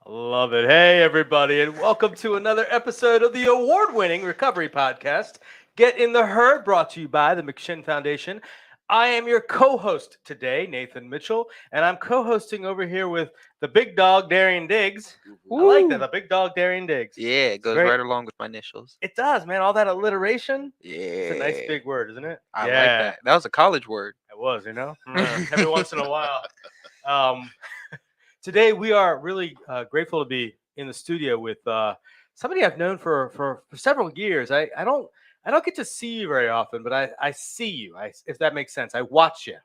Love it. Hey, everybody, and welcome to another episode of the award winning Recovery Podcast. Get in the Herd, brought to you by the McShin Foundation. I am your co host today, Nathan Mitchell, and I'm co hosting over here with the big dog, Derian Diggs. I like that, Woo! the big dog, Derian Diggs. Yeah, it It's goes great. right along with my initials. It does, man. All that alliteration. It's a nice Yeah, big word, isn't it? I like Yeah, that. That was a college word. it was, every once in a while. Um, Today we are really grateful to be in the studio with somebody I've known for several years. I don't get to see you very often, but I see you. If that makes sense, I watch you.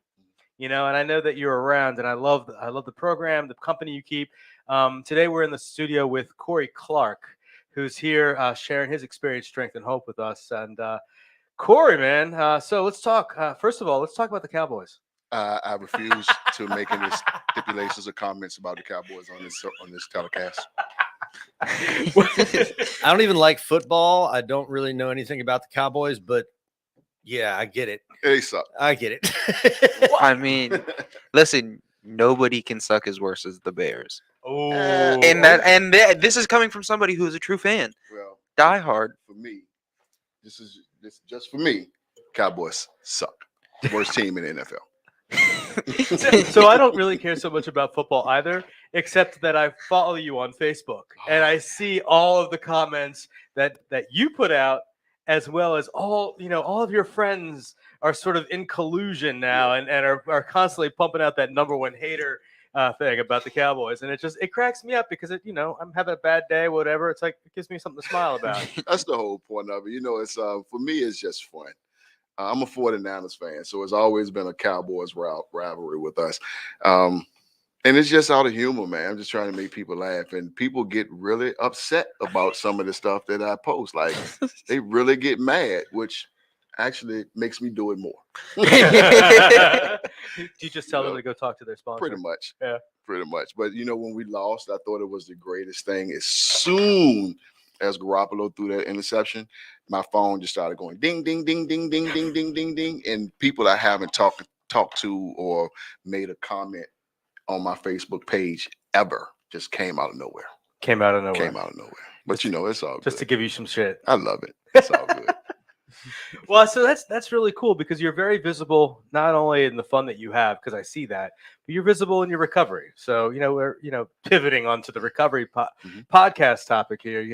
And I know that you're around, and I love the program, the company you keep. Today we're in the studio with Cory Clarke, who's here sharing his experience, strength, and hope with us. And Cory, man, so let's talk. First of all, let's talk about the Cowboys. I refuse to make any stipulations or comments about the Cowboys on this telecast. I don't even like football. I don't really know anything about the Cowboys, but yeah, I get it. They suck. I get it. I mean, listen, nobody can suck as worse as the Bears. Oh, This is coming from somebody who is a true fan. Well, Die hard. for me, this just for me. Cowboys suck. Worst team in the NFL. so I don't really care so much about football either, except that I follow you on Facebook and I see all of the comments that you put out, as well as all of your friends are sort of in collusion now and are constantly pumping out that number one hater thing about the Cowboys, and it cracks me up because I'm having a bad day, whatever. It's like it gives me something to smile about. That's the whole point of it. It's for me, it's just fun. I'm a 49ers fan, so it's always been a Cowboys rivalry with us. And it's just out of humor, man. I'm just trying to make people laugh. And people get really upset about some of the stuff that I post. Like, they really get mad, which actually makes me do it more. Do you just tell them to go talk to their sponsor? Pretty much. Yeah. Pretty much. But, when we lost, I thought it was the greatest thing. As soon as Garoppolo threw that interception, my phone just started going ding, ding, ding, ding, ding, ding, ding, ding, ding. And people I haven't talked to or made a comment on my Facebook page ever just came out of nowhere. Came out of nowhere. But it's all good. Just to give you some shit. I love it. It's all good. Well, so that's really cool because you're very visible, not only in the fun that you have, because I see that, but you're visible in your recovery. So we're pivoting onto the recovery podcast topic here.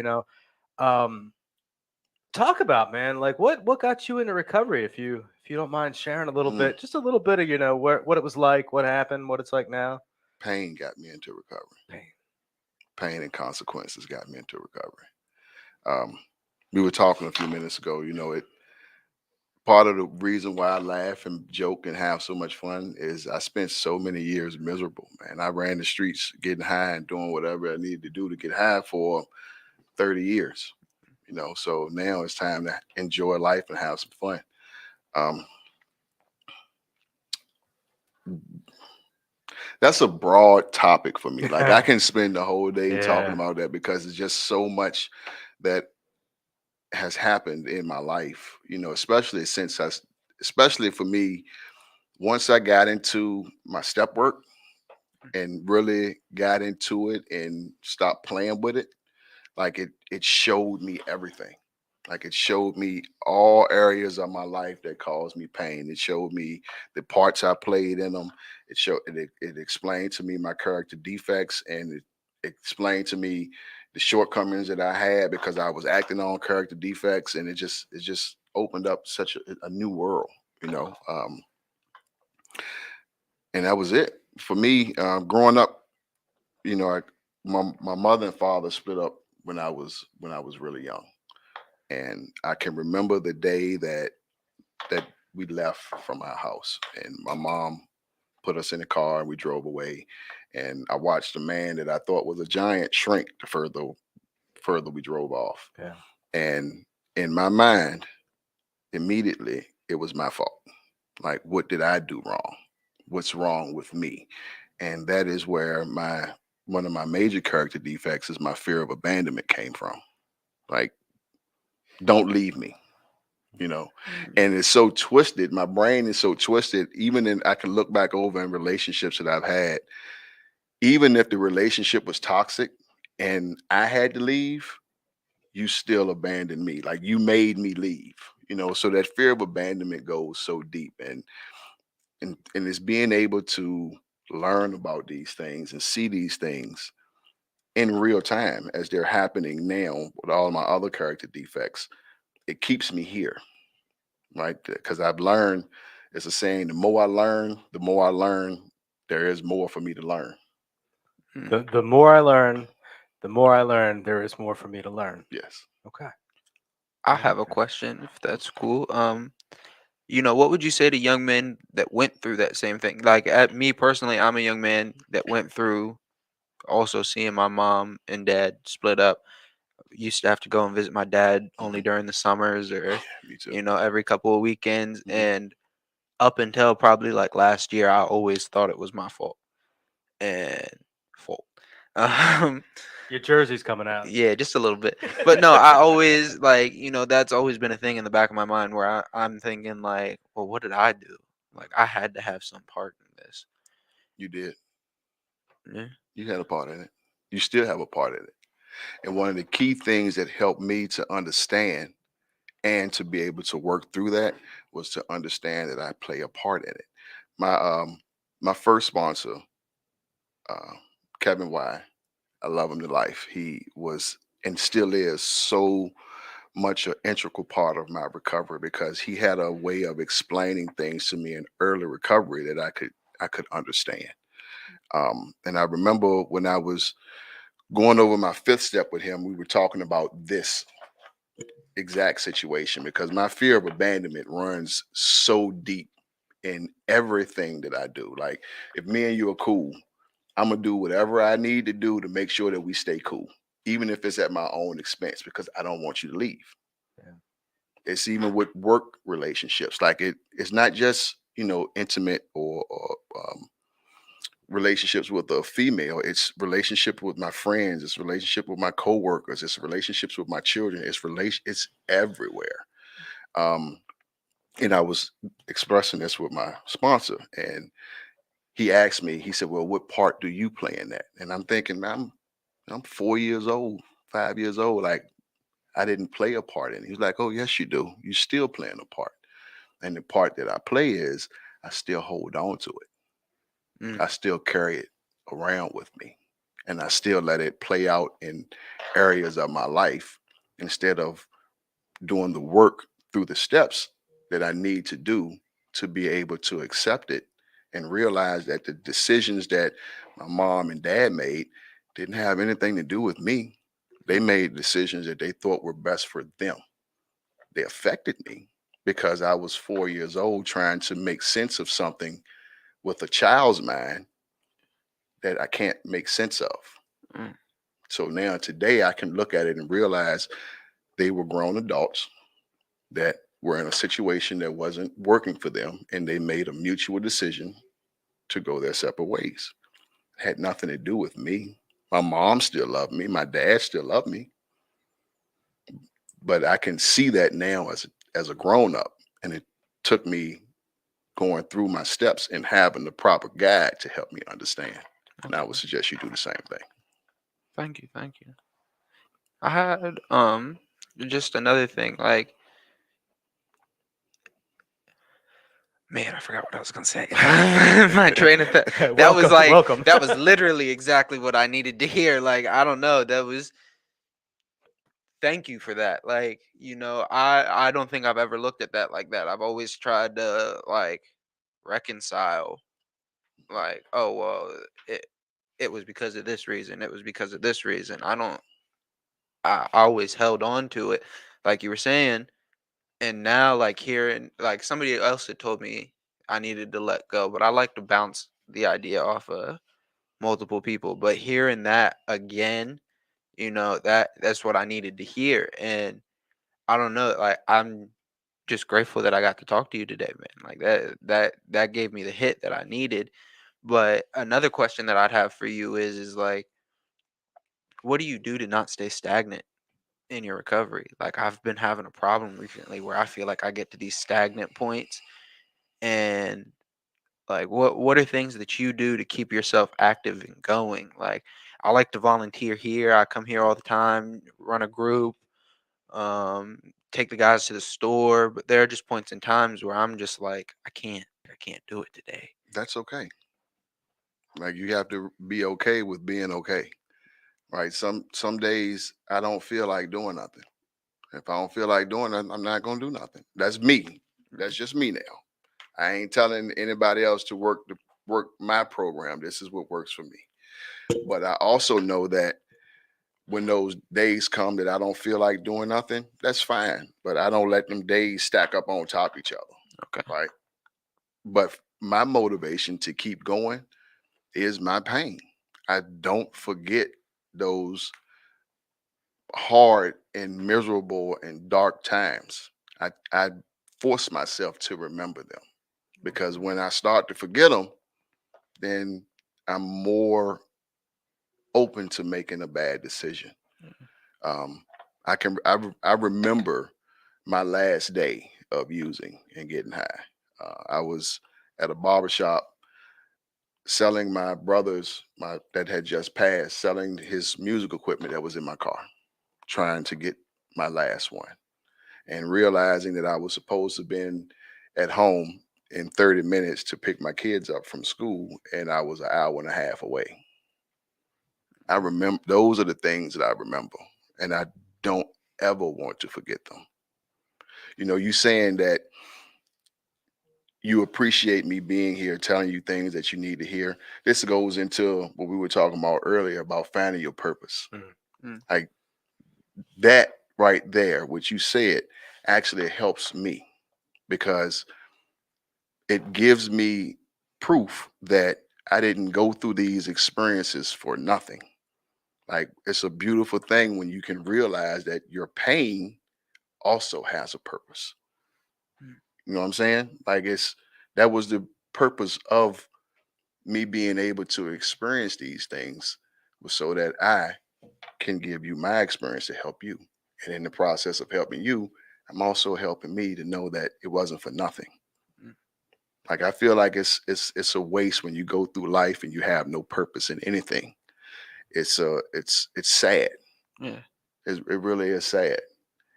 Talk about, man, like what got you into recovery, if you don't mind sharing a little bit, just a little bit of what it was like, what happened, what it's like now. Pain got me into recovery. Pain and consequences got me into recovery. We were talking a few minutes ago. Part of the reason why I laugh and joke and have so much fun is I spent so many years miserable, man. I ran the streets getting high and doing whatever I needed to do to get high for 30 years. So now it's time to enjoy life and have some fun. That's a broad topic for me. Like, I can spend the whole day talking about that because it's just so much that has happened in my life, especially especially for me, once I got into my step work and really got into it and stopped playing with it, like it showed me everything. Like, it showed me all areas of my life that caused me pain. It showed me the parts I played in them. It explained to me my character defects, and it explained to me the shortcomings that I had because I was acting on character defects, and it just opened up such a new world, and that was it for me. Growing up, my mother and father split up when I was really young. And I can remember the day that we left from our house, and my mom put us in a car and we drove away. And I watched a man that I thought was a giant shrink the further we drove off. Yeah. And in my mind, immediately it was my fault. Like, what did I do wrong? What's wrong with me? And that is where one of my major character defects is my fear of abandonment came from. Like, don't leave me, and it's so twisted. My brain is so twisted. I can look back over in relationships that I've had, even if the relationship was toxic, and I had to leave, you still abandoned me. Like you made me leave. So that fear of abandonment goes so deep, and it's being able to learn about these things and see these things in real time as they're happening now with all my other character defects. It keeps me here, right? Because I've learned, it's a saying, the more I learn, there is more for me to learn. Mm. The more I learn, the more I learn, there is more for me to learn. Yes. Okay. I I have like a that. question, if that's cool. What would you say to young men that went through that same thing? Like, at me personally, I'm a young man that went through also seeing my mom and dad split up. Used to have to go and visit my dad only Mhm. during the summers or, Me too. every couple of weekends. Mhm. And up until probably like last year, I always thought it was my fault and fault. Um, Your jersey's coming out. yeah, just a little bit. But no, I always that's always been a thing in the back of my mind where I'm thinking like, well, what did I do? Like I had to have some part in this. You did. Yeah. You had a part in it. You still have a part in it. And one of the key things that helped me to understand and to be able to work through that was to understand that I play a part in it. My first sponsor, uh, Kevin Y. I love him to life. He was and still is so much an integral part of my recovery because he had a way of explaining things to me in early recovery that I could understand. And I remember when I was going over my fifth step with him, we were talking about this exact situation because my fear of abandonment runs so deep in everything that I do. Like if me and you are cool, I'm gonna do whatever I need to do to make sure that we stay cool, even if it's at my own expense, because I don't want you to leave. Yeah. It's even with work relationships. Like it's not just intimate or relationships with a female. It's relationship with my friends. It's relationship with my coworkers. It's relationships with my children. It's everywhere. Um, and I was expressing this with my sponsor, and he asked me. He said, "Well, what part do you play in that?" And I'm thinking, man, I'm 4 years old, 5 years old. Like I didn't play a part in it. He's like, "Oh, yes, you do. You're still playing a part." And the part that I play is I still hold on to it. Mm. I still carry it around with me. And I still let it play out in areas of my life instead of doing the work through the steps that I need to do to be able to accept it and realize that the decisions that my mom and dad made didn't have anything to do with me. They made decisions that they thought were best for them. They affected me because I was 4 years old trying to make sense of something with a child's mind that I can't make sense of. Mm. So now today I can look at it and realize they were grown adults that were in a situation that wasn't working for them and they made a mutual decision to go their separate ways. It had nothing to do with me. My mom still loved me, my dad still loved me, but I can see that now as a grown up, and it took me going through my steps and having the proper guide to help me understand. And I Okay. would suggest you do the same thing. Thank you. Thank you. I had just another thing. Like, man, I forgot what I was gonna say. My train of thought. That was Welcome, like welcome. that was literally exactly what I needed to hear. Like, I don't know. That was thank you for that. Like, I don't think I've ever looked at that like that. I've always tried to like reconcile like, oh well, it it was because of this reason. It was because of this reason. I always held on to it, like you were saying, and now like hearing like somebody else had told me I needed to let go, but I like to bounce the idea off of multiple people. But hearing that again, that's what I needed to hear, and I don't know, like I'm just grateful that I got to talk to you today, man. Like that gave me the hit that I needed. But another question that I'd have for you is like, what do you do to not stay stagnant in your recovery? Like I've been having a problem recently where I feel like I get to these stagnant points, and like what are things that you do to keep yourself active and going? Like I like to volunteer here. I come here all the time, run a group, take the guys to the store. But there are just points in times where I'm just like, I can't do it today. That's okay. Like you have to be okay with being okay. Right. Some days I don't feel like doing nothing. If I don't feel like doing nothing, I'm not gonna do nothing. That's me. That's just me now. I ain't telling anybody else to work my program. This is what works for me. But I also know that when those days come that I don't feel like doing nothing, that's fine. But I don't let them days stack up on top of each other. Okay. Right. But my motivation to keep going is my pain. I don't forget those hard and miserable and dark times. I force myself to remember them because when I start to forget them, then I'm more open to making a bad decision. Um, I remember my last day of using and getting high. I was at a barbershop selling my brother's my that had just passed, selling his music equipment that was in my car, trying to get my last one, and realizing that I was supposed to have been at home in 30 minutes to pick my kids up from school, and I was an hour and a half away. I remember those are the things that I remember, and I don't ever want to forget them. You saying that you appreciate me being here, telling you things that you need to hear. This goes into what we were talking about earlier about finding your purpose. Mm. Like that right there, what you said, actually helps me because it gives me proof that I didn't go through these experiences for nothing. Like it's a beautiful thing when you can realize that your pain also has a purpose. Mm. You know what I'm saying? Like that was the purpose of me being able to experience these things was so that I can give you my experience to help you. And in the process of helping you, I'm also helping me to know that it wasn't for nothing. Mm. Like I feel like it's a waste when you go through life and you have no purpose in anything. It's sad. Yeah. It really is sad.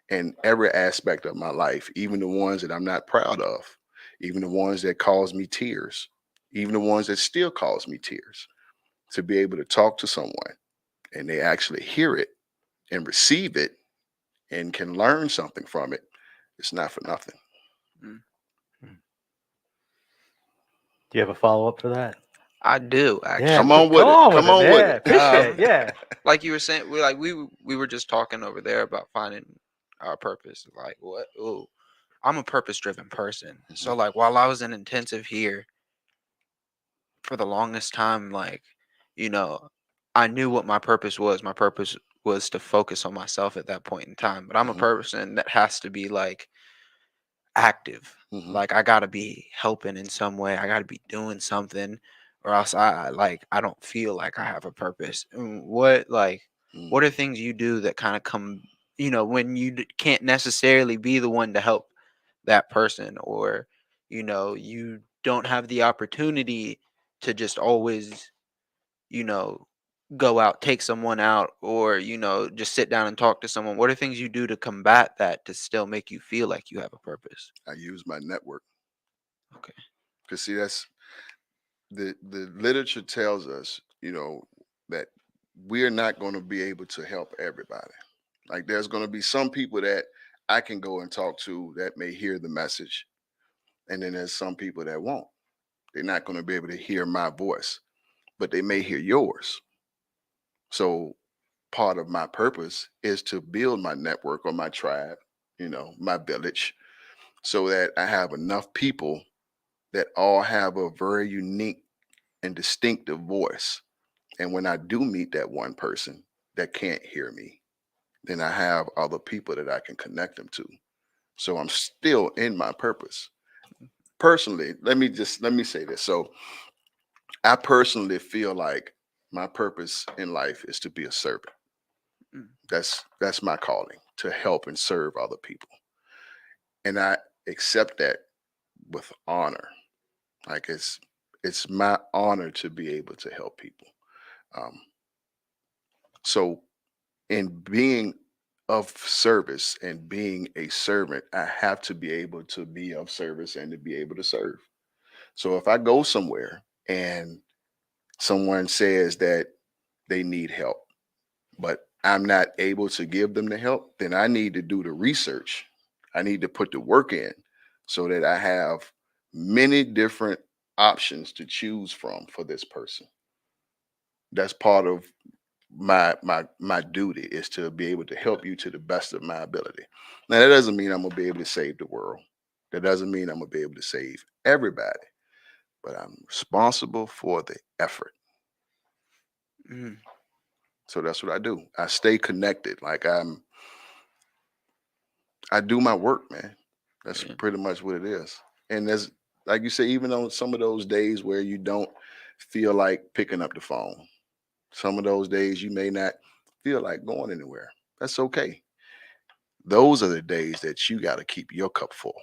In every aspect of my life, even the ones that I'm not proud of, even the ones that cause me tears, even the ones that still cause me tears, to be able to talk to someone and they actually hear it and receive it and can learn something from it, it's not for nothing. Mm. Do you have a follow up for that? I do Yeah, actually. Come on with come it. on Come with it. on with Yeah, it. appreciate it. Yeah. Like you were saying, we were just talking over there about finding our purpose. Like what? Oh, I'm a purpose driven person. So Mhm. like while I was in intensive here, for the longest time, like, you know, I knew what my purpose was. My purpose was to focus on myself at that point in time. But I'm a Mhm. person that has to be like active. Mhm. Like I gotta be helping in some way. I gotta be doing something, or else I don't feel like I have a purpose. Mhm. What are things you do that kind of come, when you can't necessarily be the one to help that person, or you don't have the opportunity to just always you know go out, take someone out, or just sit down and talk to someone. What are things you do to combat that to still make you feel like you have a purpose? I use my network Okay. because see that's the literature tells us, that we're not going to be able to help everybody. Like there's going to be some people that I can go and talk to that may hear the message, and then there's some people that won't. They're not going to be able to hear my voice, but they may hear yours. So part of my purpose is to build my network or my tribe, my village, so that I have enough people that all have a very unique and distinctive voice. And when I do meet that one person that can't hear me, then I have other people that I can connect them to. So I'm still in my purpose. Personally, let me say this. So I personally feel like my purpose in life is to be a servant. Mm. That's my calling, to help and serve other people. And I accept that with honor. Like it's my honor to be able to help people. Um, So in being of service and being a servant, I have to be able to be of service and to be able to serve. So if I go somewhere and someone says that they need help, but I'm not able to give them the help, then I need to do the research. I need to put the work in so that I have many different options to choose from for this person. That's part of my duty, is to be able to help you to the best of my ability. Now that doesn't mean I'm gonna be able to save the world. That doesn't mean I'm gonna be able to save everybody, but I'm responsible for the effort. Mm, So that's what I do. I stay connected. Like I do my work, man. That's yeah. pretty much what it is. And there's, like you say, even on some of those days where you don't feel like picking up the phone, some of those days you may not feel like going anywhere. That's okay. Those are the days that you got to keep your cup full.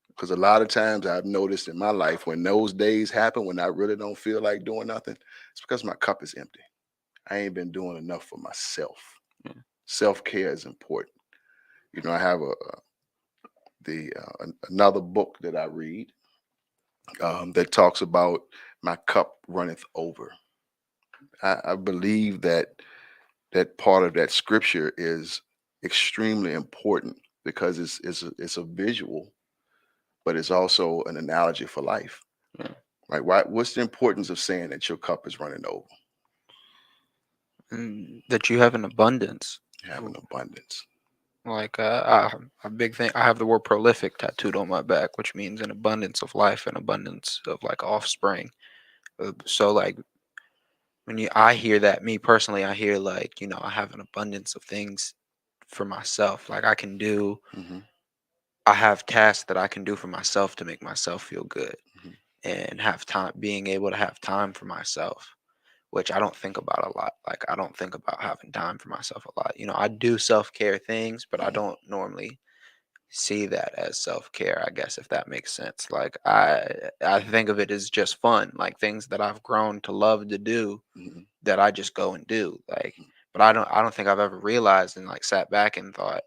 Because a lot of times I've noticed in my life, when those days happen, when I really don't feel like doing nothing, it's because my cup is empty. I ain't been doing enough for myself. Yeah. Self care is important. I have another book that I read, that talks about my cup runneth over. I believe that part of that scripture is extremely important because it's a visual, but it's also an analogy for life. Yeah. Right? What's the importance of saying that your cup is running over? And that you have an abundance. You have an abundance. Like a big thing. I have the word prolific tattooed on my back, which means an abundance of life, an abundance of like offspring. So like I hear that, me personally, I hear like I have an abundance of things for myself. Like Hmm. I have tasks that I can do for myself to make myself feel good, Hmm. and have time, being able to have time for myself, which I don't think about a lot. Like I don't think about having time for myself a lot. I do self-care things, but I Hmm. don't normally see that as self-care, I guess, if that makes sense. Like I think of it as just fun, like things that I've grown to love to do Hmm. that I just go and do. Like, but I don't think I've ever realized and like sat back and thought,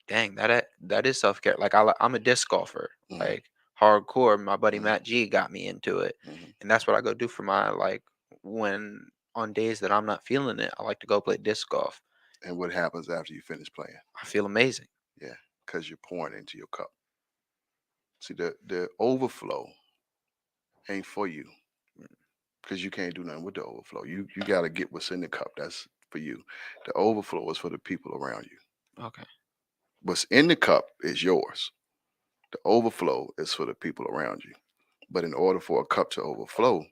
dang, that is self-care. Like I'm a disc golfer, Hmm. like hardcore. My buddy Hmm. Matt G got me into it, Hmm. and that's what I go do for my, like, when on days that I'm not feeling it, I like to go play disc golf. And what happens after you finish playing? I feel amazing. Yeah, because you're pouring into your cup. See, the overflow ain't for you, because you can't do nothing with the overflow. You got to get what's in the cup. That's for you. The overflow is for the people around you. Okay. What's in the cup is yours. The overflow is for the people around you. But in order for a cup to overflow,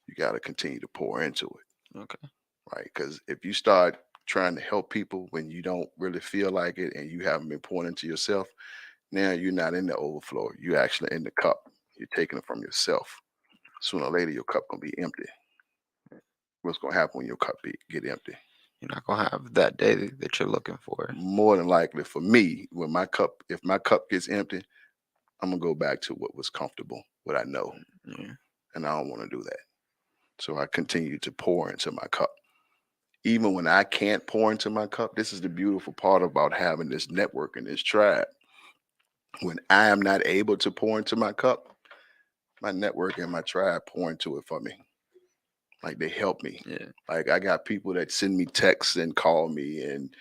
you got to continue to pour into it, Okay. right? Because if you start trying to help people when you don't really feel like it and you haven't been pouring into yourself, now you're not in the overflow. You're actually in the cup. You're taking it from yourself. Sooner or later, your cup gonna be empty. What's gonna happen when your get empty? You're not gonna have that day that you're looking for. More than likely, for me, if my cup gets empty, I'm gonna go back to what was comfortable, what I know, Yeah. and I don't want to do that. So I continue to pour into my cup. Even when I can't pour into my cup, this is the beautiful part about having this network and this tribe. When I am not able to pour into my cup, my network and my tribe pour into it for me. Like they help me. Yeah. Like I got people that send me texts and call me and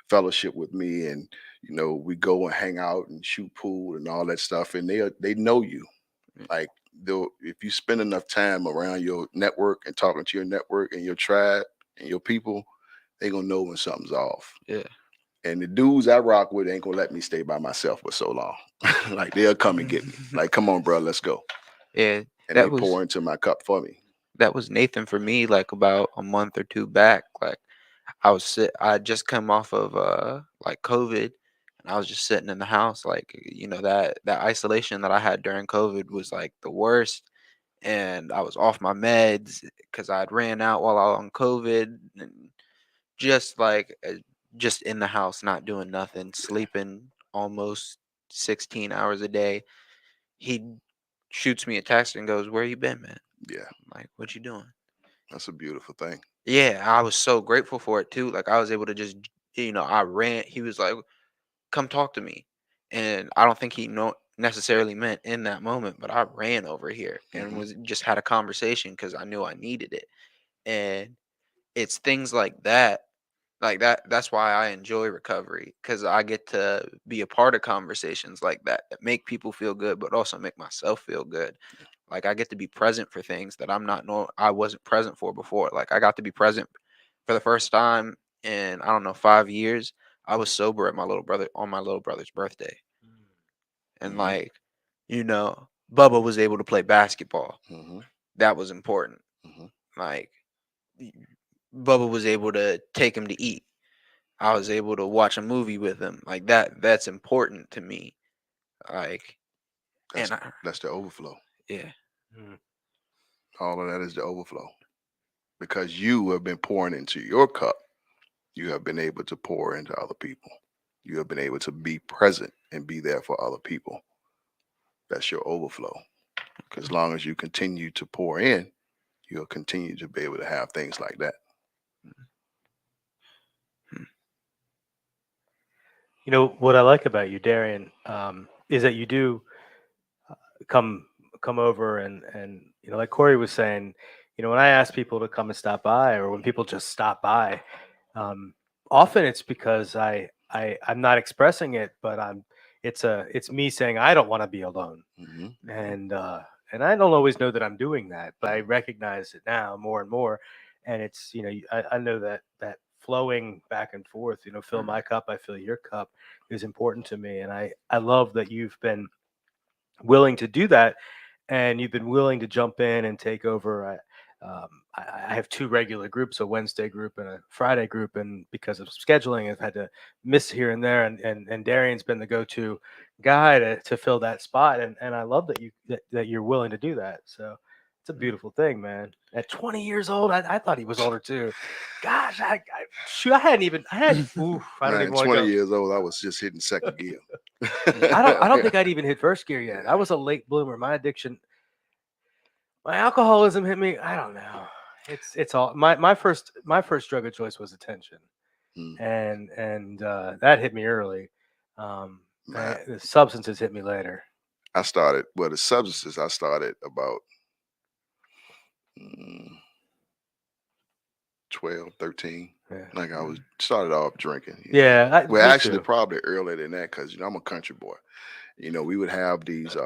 fellowship with me, and we go and hang out and shoot pool and all that stuff, and they know you. Yeah. Like if you spend enough time around your network and talking to your network and your tribe and your people, they gonna know when something's off. Yeah. And the dudes I rock with ain't gonna let me stay by myself for so long. Like they'll come and get me. Like, come on, bro, let's go. Yeah. And they That was pour into my cup for me. that was Nathan for me, like about a month or two back. Like I had just come off of like COVID, and I was just sitting in the house, like, that isolation that I had during COVID was like the worst, and I was off my meds because I had ran out while I was on COVID, and just like just in the house, not doing nothing, sleeping almost 16 hours a day. He shoots me a text and goes, "Where you been, man?" Yeah. I'm like, "What you doing?" That's a beautiful thing. Yeah, I was so grateful for it too. Like I was able to just, I ran. He was like, "Come talk to me," and I don't think he necessarily meant in that moment, but I ran over here and Mhm. was just had a conversation because I knew I needed it. And it's things like that. That's why I enjoy recovery, because I get to be a part of conversations like that make people feel good, but also make myself feel good. Like I get to be present for things that I wasn't present for before. Like I got to be present for the first time in, I don't know, 5 years. I was sober at my little brother's birthday, and Mhm. like, Bubba was able to play basketball. Mhm. That was important. Mhm. Like y- Bubba was able to take him to eat. I was able to watch a movie with him. Like that's important to me. Like, That's and I, that's the overflow. yeah. Mm. All of that is the overflow because you have been pouring into your cup. You have been able to pour into other people. You have been able to be present and be there for other people. That's your overflow. As long as you continue to pour in, you'll continue to be able to have things like that. You know what I like about you, Darian, is that you do come come over and like Cory was saying, when I ask people to come and stop by, or when people just stop by, um, often it's because I'm not expressing it, but it's me saying I don't want to be alone, Mhm. and I don't always know that I'm doing that, but I recognize it now more and more, and it's I know that flowing back and forth, fill my cup, I fill your cup, is important to me, and I love that you've been willing to do that, and you've been willing to jump in and take over. I have two regular groups, a Wednesday group and a Friday group, and because of scheduling, I've had to miss here and there. And Darian's been the go-to guy to fill that spot, and I love that you're willing to do that. So it's a beautiful thing, man. At 20 years old, I thought he was older too. Gosh, shoot, I had. Oof, I don't Man, even want to 20 go. years old, I was just hitting second gear. I don't think I'd even hit first gear yet. I was a late bloomer. My addiction, my alcoholism hit me. I don't know. It's all my first drug of choice was attention, Mm, and that hit me early. man, The substances hit me later. the substances, I started about mm, 12, 13. Yeah, Like I was started off drinking. yeah, Well, me actually, too. probably earlier than that because I'm a country boy. We would have these.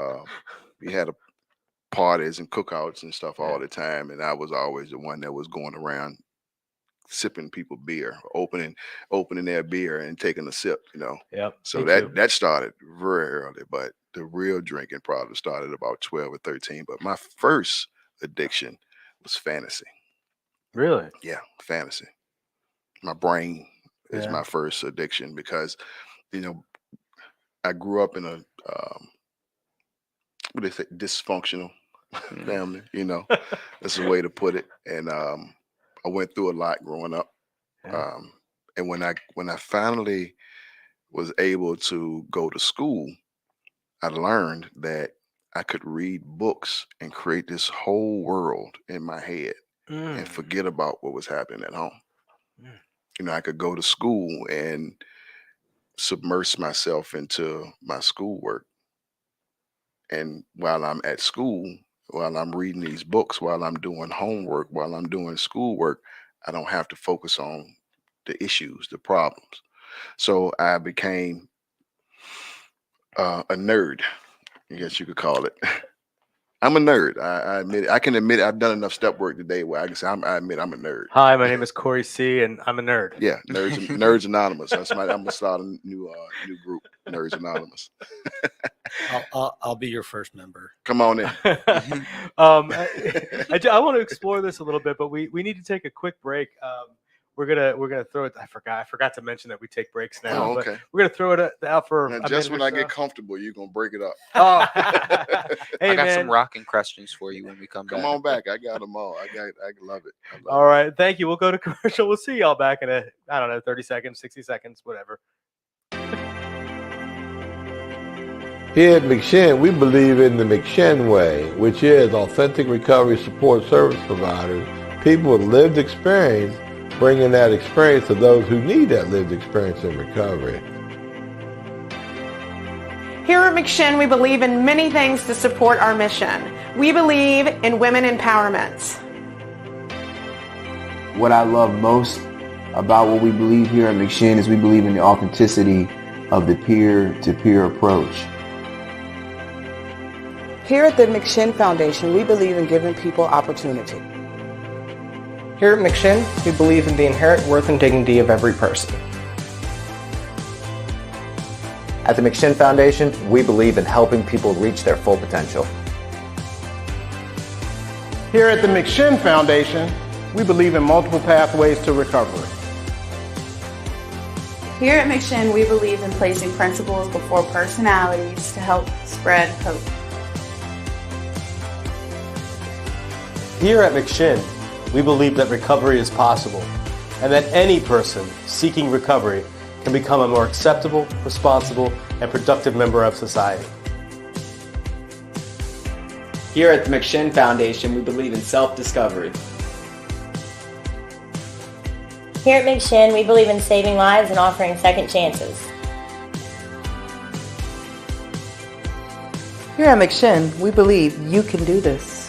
We had parties and cookouts and stuff all Yeah, the time, and I was always the one that was going around sipping people beer, opening their beer and taking a sip. yep, So me too. that started very early, but the real drinking probably started about 12 or 13. But my first addiction was fantasy. Really? Yeah, fantasy. My brain is Yeah. my first addiction because you know I grew up in a what do they say, dysfunctional Mm. family. That's a way to put it. And I went through a lot growing up. Yeah. Um, and when I finally was able to go to school, I learned that I could read books and create this whole world in my head and Mm, forget about what was happening at home. mm, I could go to school and submerge myself into my schoolwork. And while I'm at school, while I'm reading these books, while I'm doing homework, while I'm doing schoolwork, I don't have to focus on the issues, the problems. So I became a nerd, I guess you could call it. I'm a nerd. I admit it. I can admit it. I've done enough step work today where I can say I admit I'm a nerd. Hi, my name is Cory C, and I'm a nerd. Yeah, Nerds Anonymous. I'm gonna start a new group, Nerds Anonymous. I'll be your first member. Come on in. I want to explore this a little bit, but we need to take a quick break. We're gonna throw it. I forgot to mention that we take breaks now, Oh, but okay. we're gonna throw it out for Now, a just minute when or I get so. comfortable, you're gonna break it up. Oh, I hey got some man! rocking questions for you when we come Come back. on back. I got them all. I love it. I love All right, thank you. We'll go to commercial. We'll see y'all back in I don't know, 30 seconds, 60 seconds, whatever. Here at McShin, we believe in the McShin way, which is authentic recovery support service providers people with lived experience, bringing that experience to those who need that lived experience in recovery. Here at McShin, we believe in many things to support our mission. We believe in women empowerment. What I love most about what we believe here at McShin is we believe in the authenticity of the peer-to-peer approach. Here at the McShin Foundation, we believe in giving people opportunity. Here at McShin, we believe in the inherent worth and dignity of every person. At the McShin Foundation, we believe in helping people reach their full potential. Here at the McShin Foundation, we believe in multiple pathways to recovery. Here at McShin, we believe in placing principles before personalities to help spread hope. Here at McShin, we believe that recovery is possible and that any person seeking recovery can become a more acceptable, responsible, and productive member of society. Here at the McShin Foundation, we believe in self-discovery. Here at McShin, we believe in saving lives and offering second chances. Here at McShin, we believe you can do this.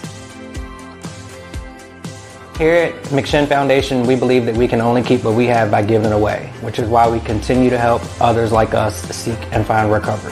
Here at McShin Foundation, we believe that we can only keep what we have by giving away, which is why we continue to help others like us seek and find recovery.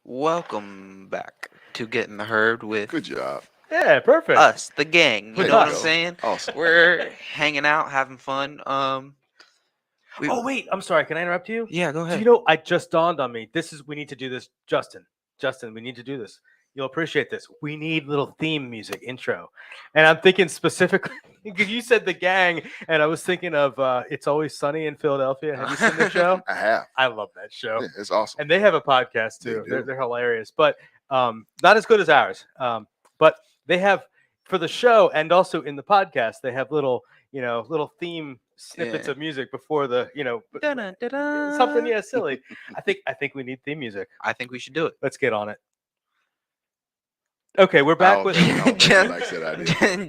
Welcome back to Getting the Herd with Good job. Yeah, perfect. us, the gang. You know what I'm saying? Awesome. We're hanging out, having fun. Oh wait, I'm sorry. Can I interrupt you? Yeah, go Do ahead. you know, I just dawned on me. We need to do this, Justin. Justin, we need to do this. You'll appreciate this. We need little theme music intro, and I'm thinking specifically because you said the gang, and I was thinking of It's Always Sunny in Philadelphia. Have you seen the show? I have. I love that show. Yeah, it's awesome. And they have a podcast too. They do. They're hilarious, but not as good as ours. But they have for the show and also in the podcast, they have little theme snippets of music before the something silly. I think we need theme music. I think we should do it. Let's get on it. Okay, we're back with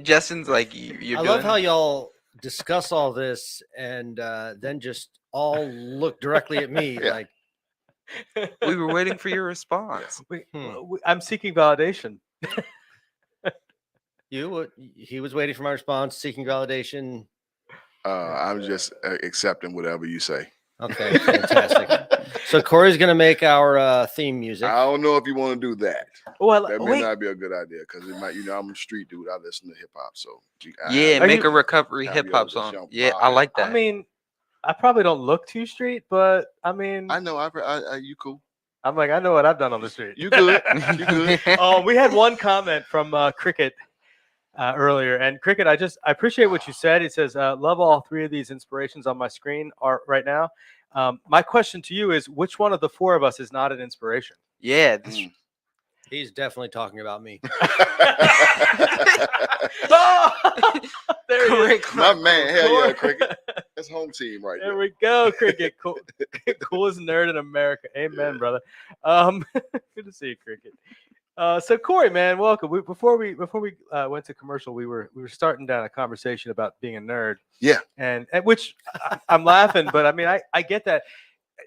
Justin's like you're I love how y'all discuss all this and then just all look directly at me like we were waiting for your response. I'm seeking validation. He was waiting for my response, seeking validation. I'm just accepting whatever you say. Okay, fantastic. So Cory's going to make our theme music. I don't know if you want to do that. Well, that may not be a good idea because it might. I'm a street dude. I listen to hip hop, so make a recovery hip hop song. Yeah, I like that. I mean, I probably don't look too street, but I mean, I know. You cool. I'm like, I know what I've done on the street. You good? You good? We had one comment from Cricket earlier, and Cricket, I appreciate what you said. It says, "Love all three of these inspirations on my screen right now." My question to you is, which one of the four of us is not an inspiration? Yeah, he's definitely talking about me. There he is. My man, hell yeah, Cricket. That's home team right there. There we go, Cricket. Coolest nerd in America. Amen, brother. Good to see you, Cricket. So Cory, man, welcome. Before we went to commercial, we were starting down a conversation about being a nerd. Yeah, and which I'm laughing, but I mean, I get that.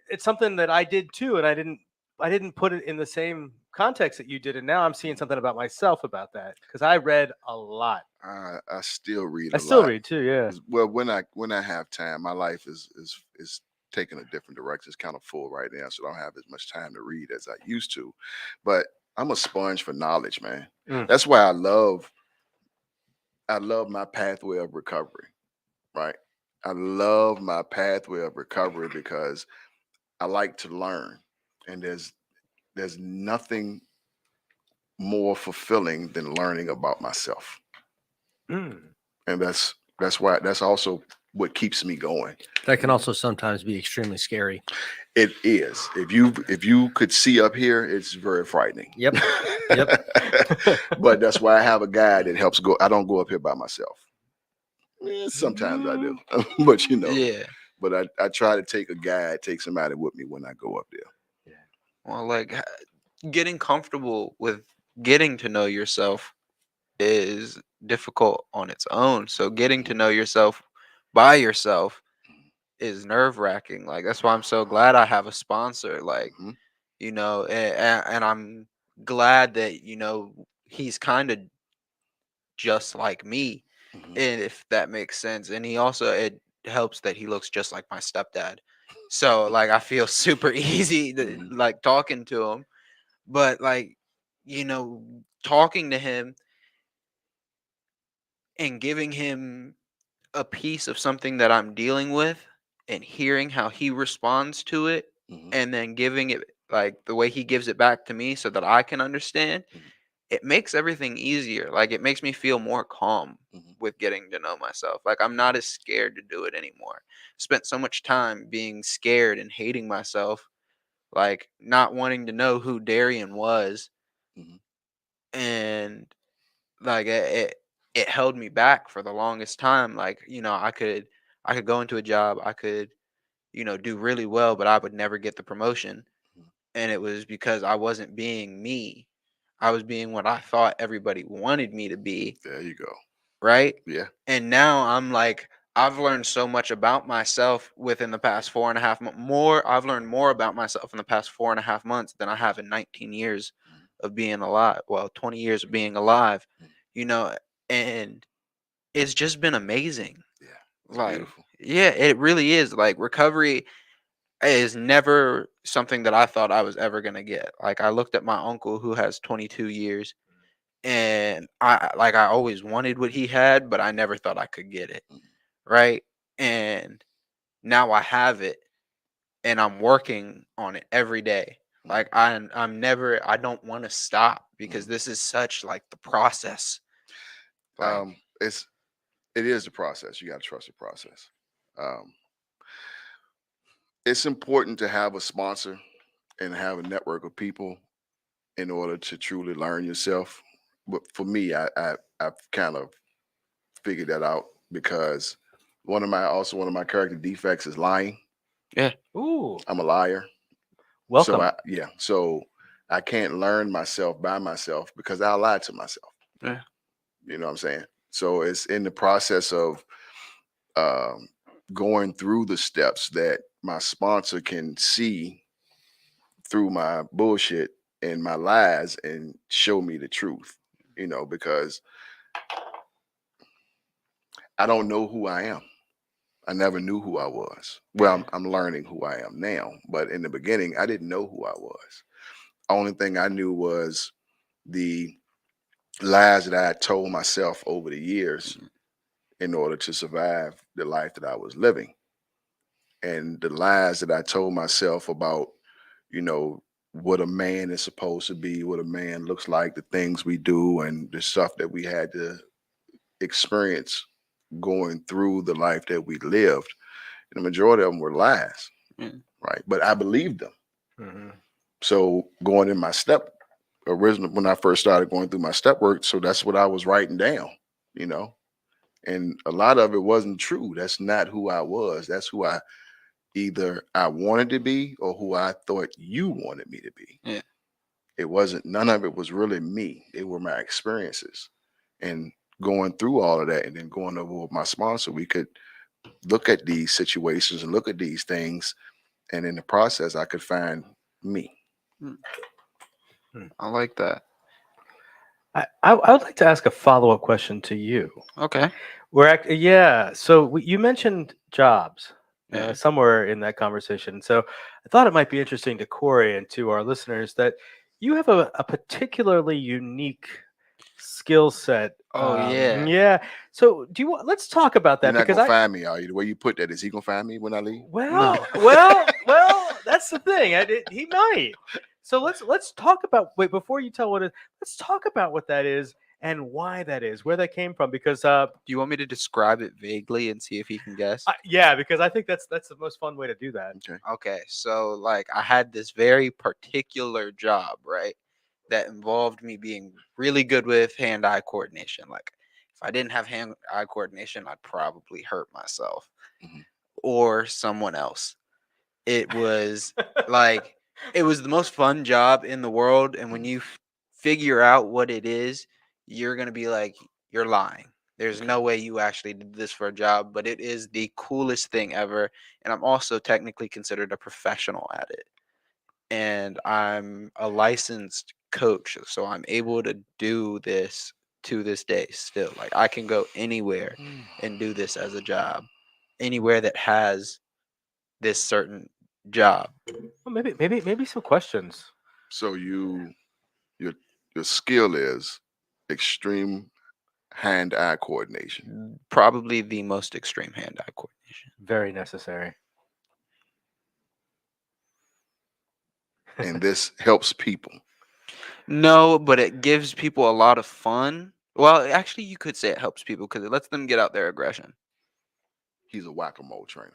It's something that I did too, and I didn't put it in the same context that you did, and now I'm seeing something about myself about that because I read a lot. I still read. I still read too. Yeah. Well, when I have time, my life is taking a different direction. It's kind of full right now, so I don't have as much time to read as I used to. But I'm a sponge for knowledge, man. That's why I love my pathway of recovery, right? I love my pathway of recovery because I like to learn, and there's nothing more fulfilling than learning about myself. And that's also what keeps me going. That can also sometimes be extremely scary. It is. If you could see up here, it's very frightening. Yep. But that's why I have a guide that helps go. I don't go up here by myself. Sometimes I do, but Yeah. But I try to take a guide, take somebody with me when I go up there. Well, like getting comfortable with getting to know yourself is difficult on its own. So getting to know yourself by yourself is nerve-wracking. Like that's why I'm so glad I have a sponsor. Like, and I'm glad that he's kind of just like me, and if that makes sense. And he also, it helps that he looks just like my stepdad. So like I feel super easy to, like talking to him. But like, talking to him and giving him a piece of something that I'm dealing with and hearing how he responds to it, and then giving it like the way he gives it back to me so that I can understand, it makes everything easier. Like it makes me feel more calm with getting to know myself. Like I'm not as scared to do it anymore. Spent so much time being scared and hating myself, like not wanting to know who Derian was. And like it held me back for the longest time. Like, I could go into a job, I could, do really well, but I would never get the promotion. And it was because I wasn't being me. I was being what I thought everybody wanted me to be. There you go. Right? Yeah. And now I'm like, I've learned so much about myself within the past 4.5 months. I've learned more about myself in the past 4.5 months than I have in 19 years of being alive. Well, 20 years of being alive, and it's just been amazing. Yeah. It's like, beautiful. Yeah, it really is. Like recovery is never something that I thought I was ever going to get. Like I looked at my uncle who has 22 years, and I always wanted what he had, but I never thought I could get it. Right? And now I have it, and I'm working on it every day. Like I don't want to stop because this is such like the process. Like, it is the process. You got to trust the process. It's important to have a sponsor and have a network of people in order to truly learn yourself. But for me, I've kind of figured that out because one of my character defects is lying. Yeah. Ooh. I'm a liar. Welcome. So I can't learn myself by myself because I lie to myself. Yeah. You know what I'm saying? So it's in the process of going through the steps that my sponsor can see through my bullshit and my lies and show me the truth, because I don't know who I am. I never knew who I was. Well, I'm learning who I am now, but in the beginning, I didn't know who I was. Only thing I knew was the lies that I had told myself over the years in order to survive the life that I was living. And the lies that I told myself about, what a man is supposed to be, what a man looks like, the things we do, and the stuff that we had to experience going through the life that we lived. And the majority of them were lies, right? But I believed them. So going in my when I first started going through my step work, so that's what I was writing down, and a lot of it wasn't true. That's not who I was. That's who either I wanted to be or who I thought you wanted me to be. Yeah. It wasn't, none of it was really me. They were my experiences. And going through all of that and then going over with my sponsor, we could look at these situations and look at these things. And in the process, I could find me. I like that. I would like to ask a follow-up question to you. Okay. So you mentioned jobs, somewhere in that conversation. So I thought it might be interesting to Cory and to our listeners that you have a particularly unique skill set. Oh yeah. Yeah. So do you want? Let's talk about You're that not because gonna find me, are you? The way you put that, is he gonna find me when I leave? Well. That's the thing. He might. So let's talk about. Wait, before you tell what it is, let's talk about what that is and why that is, where that came from. Because do you want me to describe it vaguely and see if he can guess? Yeah, because I think that's the most fun way to do that. Okay. So like I had this very particular job, right? That involved me being really good with hand-eye coordination. Like if I didn't have hand-eye coordination, I'd probably hurt myself or someone else. It was like it was the most fun job in the world, and when you figure out what it is, you're going to be like, you're lying. There's no way you actually did this for a job, but it is the coolest thing ever, and I'm also technically considered a professional at it. And I'm a licensed coach, so I'm able to do this to this day still. Like I can go anywhere and do this as a job, anywhere that has this certain job. Well, maybe some questions. So your skill is extreme hand-eye coordination. Probably the most extreme hand-eye coordination. Very necessary. And this helps people. No, but it gives people a lot of fun. Well, actually, you could say it helps people because it lets them get out their aggression. He's a whack-a-mole trainer.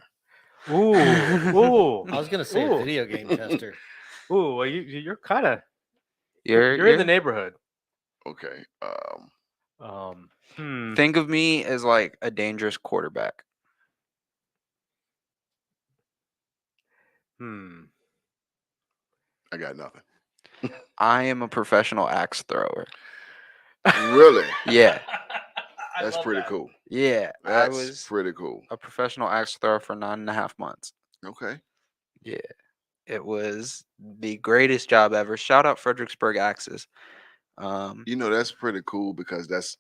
Ooh. I was gonna say a video game tester. Ooh, well, you're kind of you're in the neighborhood. Okay. Think of me as like a dangerous quarterback. I got nothing. I am a professional axe thrower. Really? Yeah. That's pretty cool. Yeah. That's I was pretty cool. a professional axe thrower for 9.5 months. Okay. Yeah. It was the greatest job ever. Shout out Fredericksburg Axes. That's pretty cool because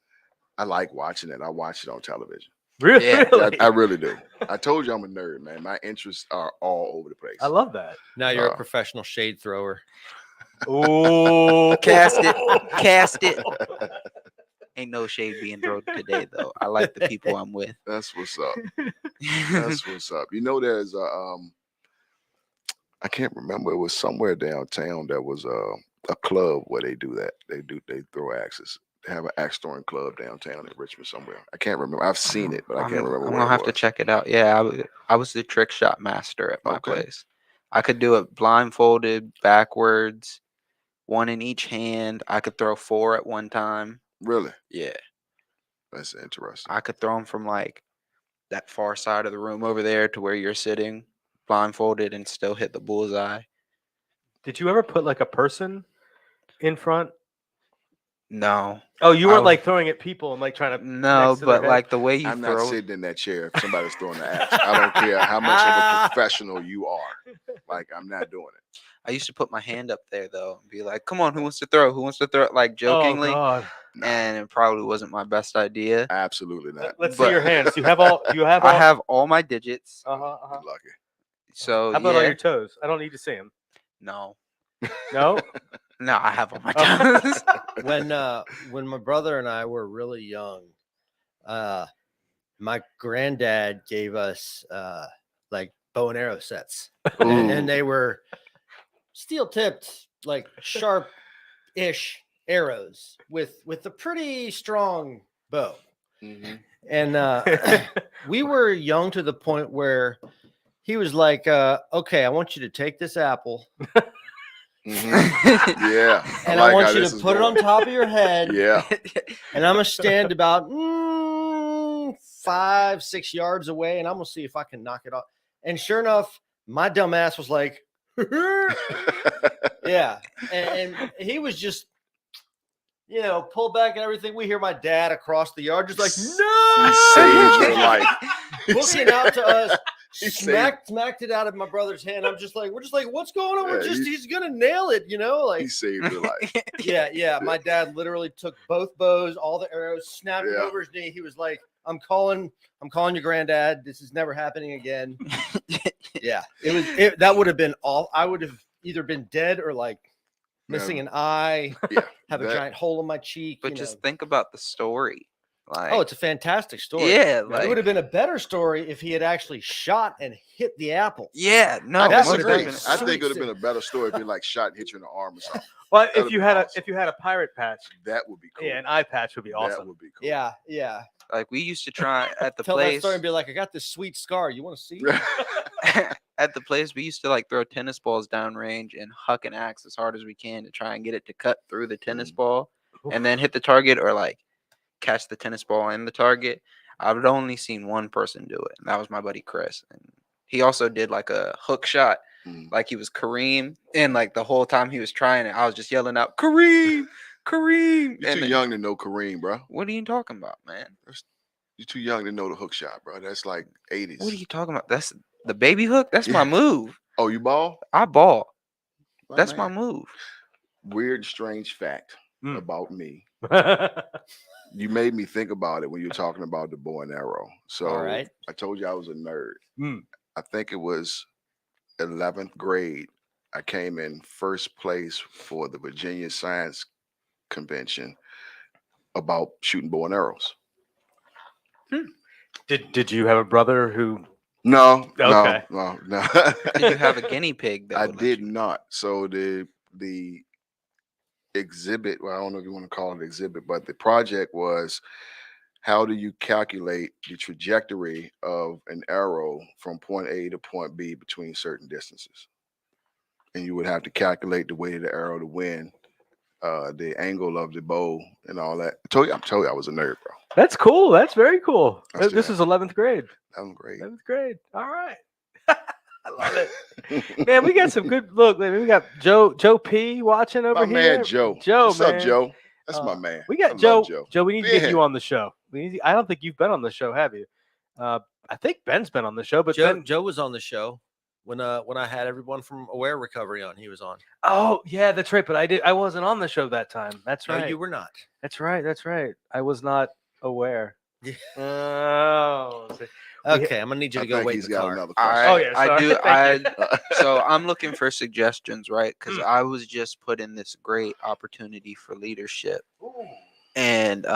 I like watching it. I watch it on television. Really? Yeah. I really do. I told you I'm a nerd, man. My interests are all over the place. I love that. Now you're a professional shade thrower. Oh, cast it. Ain't no shade being thrown today, though. I like the people I'm with. That's what's up. That's what's up. There's I can't remember. It was somewhere downtown. There was a club where they do that. They throw axes. They have an axe throwing club downtown in Richmond somewhere. I can't remember. I've seen it, but I can't remember. I'm gonna have to check it out. Yeah, I was the trick shot master at my place. I could do it blindfolded, backwards, one in each hand. I could throw 4 at one time. Really? Yeah. That's interesting. I could throw them from like that far side of the room over there to where you're sitting, blindfolded, and still hit the bullseye. Did you ever put like a person in front? No. Oh, you weren't like throwing at people and like trying to. No, but like the way you I'm throw. not sitting in that chair if somebody's throwing the axe. I don't care how much of a professional you are. Like, I'm not doing it. I used to put my hand up there though and be like, "Come on, who wants to throw? Who wants to throw?" Like jokingly. Oh, God. And it probably wasn't my best idea. Absolutely not. Let's see your hands. You have all. I have all my digits. You're lucky. So how about on your toes? I don't need to see them. No. No. No, I have on my toes. When my brother and I were really young, my granddad gave us like bow and arrow sets, and they were steel tipped, like sharp-ish arrows with a pretty strong bow. And we were young to the point where he was like, "Okay, I want you to take this apple." Yeah. And I want you to put it on top of your head. Yeah. And I'm going to stand about 5-6 yards away, and I'm going to see if I can knock it off. And sure enough, my dumb ass was like, yeah. And he was just, pulled back and everything. We hear my dad across the yard just like, no! He saved your life. Looking out to us. Smacked it out of my brother's hand. We're just like, what's going on? He's gonna nail it, Like he saved your life. Yeah. My dad literally took both bows, all the arrows, snapped it over his knee. He was like, I'm calling your granddad. This is never happening again. Yeah, that would have been all. I would have either been dead or like missing an eye. Yeah, have a giant hole in my cheek. But just think about the story. Like, oh, it's a fantastic story. Yeah, it would have been a better story if he had actually shot and hit the apple. Yeah, no, I that would disagree. have been. I think it would have been a better story if he like shot and hit you in the arm or something. Well, if you had a pirate patch, that would be cool. Yeah, an eye patch would be awesome. That would be cool. Yeah, yeah. Like we used to try at the Tell that place. story and be like, I got this sweet scar. You want to see? At the place, we used to like throw tennis balls downrange and huck an axe as hard as we can to try and get it to cut through the tennis ball and then hit the target or like catch the tennis ball in the target. I've only seen one person do it, and that was my buddy Chris. And he also did like a hook shot, like he was Kareem, and like the whole time he was trying it, I was just yelling out, Kareem, Kareem. You're too young to know Kareem, bro. What are you talking about, man? You're too young to know the hook shot, bro. That's like 80s. What are you talking about? That's the baby hook. That's my move. Oh, you ball? I ball. My That's man. my move. Weird, strange fact about me. You made me think about it when you're talking about the bow and arrow. So All right. I told you I was a nerd. I think it was 11th grade. I came in first place for the Virginia Science Convention about shooting bow and arrows. Did you have a brother who? No, Okay. no. Did you have a guinea pig? I did not. So the exhibit, well, I don't know if you want to call it exhibit, but the project was how do you calculate the trajectory of an arrow from point A to point B between certain distances? And you would have to calculate the weight of the arrow to win, the angle of the bow and all that. I'm telling you, I was a nerd, bro. That's cool. That's very cool. That's This is 11th grade. 11th grade. 11th grade. All right. I love it. Man, we got some good look. Man, we got Joe P watching over My here. man, Joe. Joe, What's man. up, Joe? That's my man. We got I Joe. love Joe, we need to Yeah. get you on the show. I don't think you've been on the show, have you? I think Ben's been on the show, but Joe was on the show when I had everyone from Aware Recovery on. He was on. Oh yeah, that's right. But I wasn't on the show that time. That's right. No, you were not. That's right. That's right. I was not aware. Yeah. Oh. Okay, I'm gonna need you to go wait in the car. Oh, yeah, I sorry. do. Thank you. So I'm looking for suggestions, right? Because I was just put in this great opportunity for leadership, and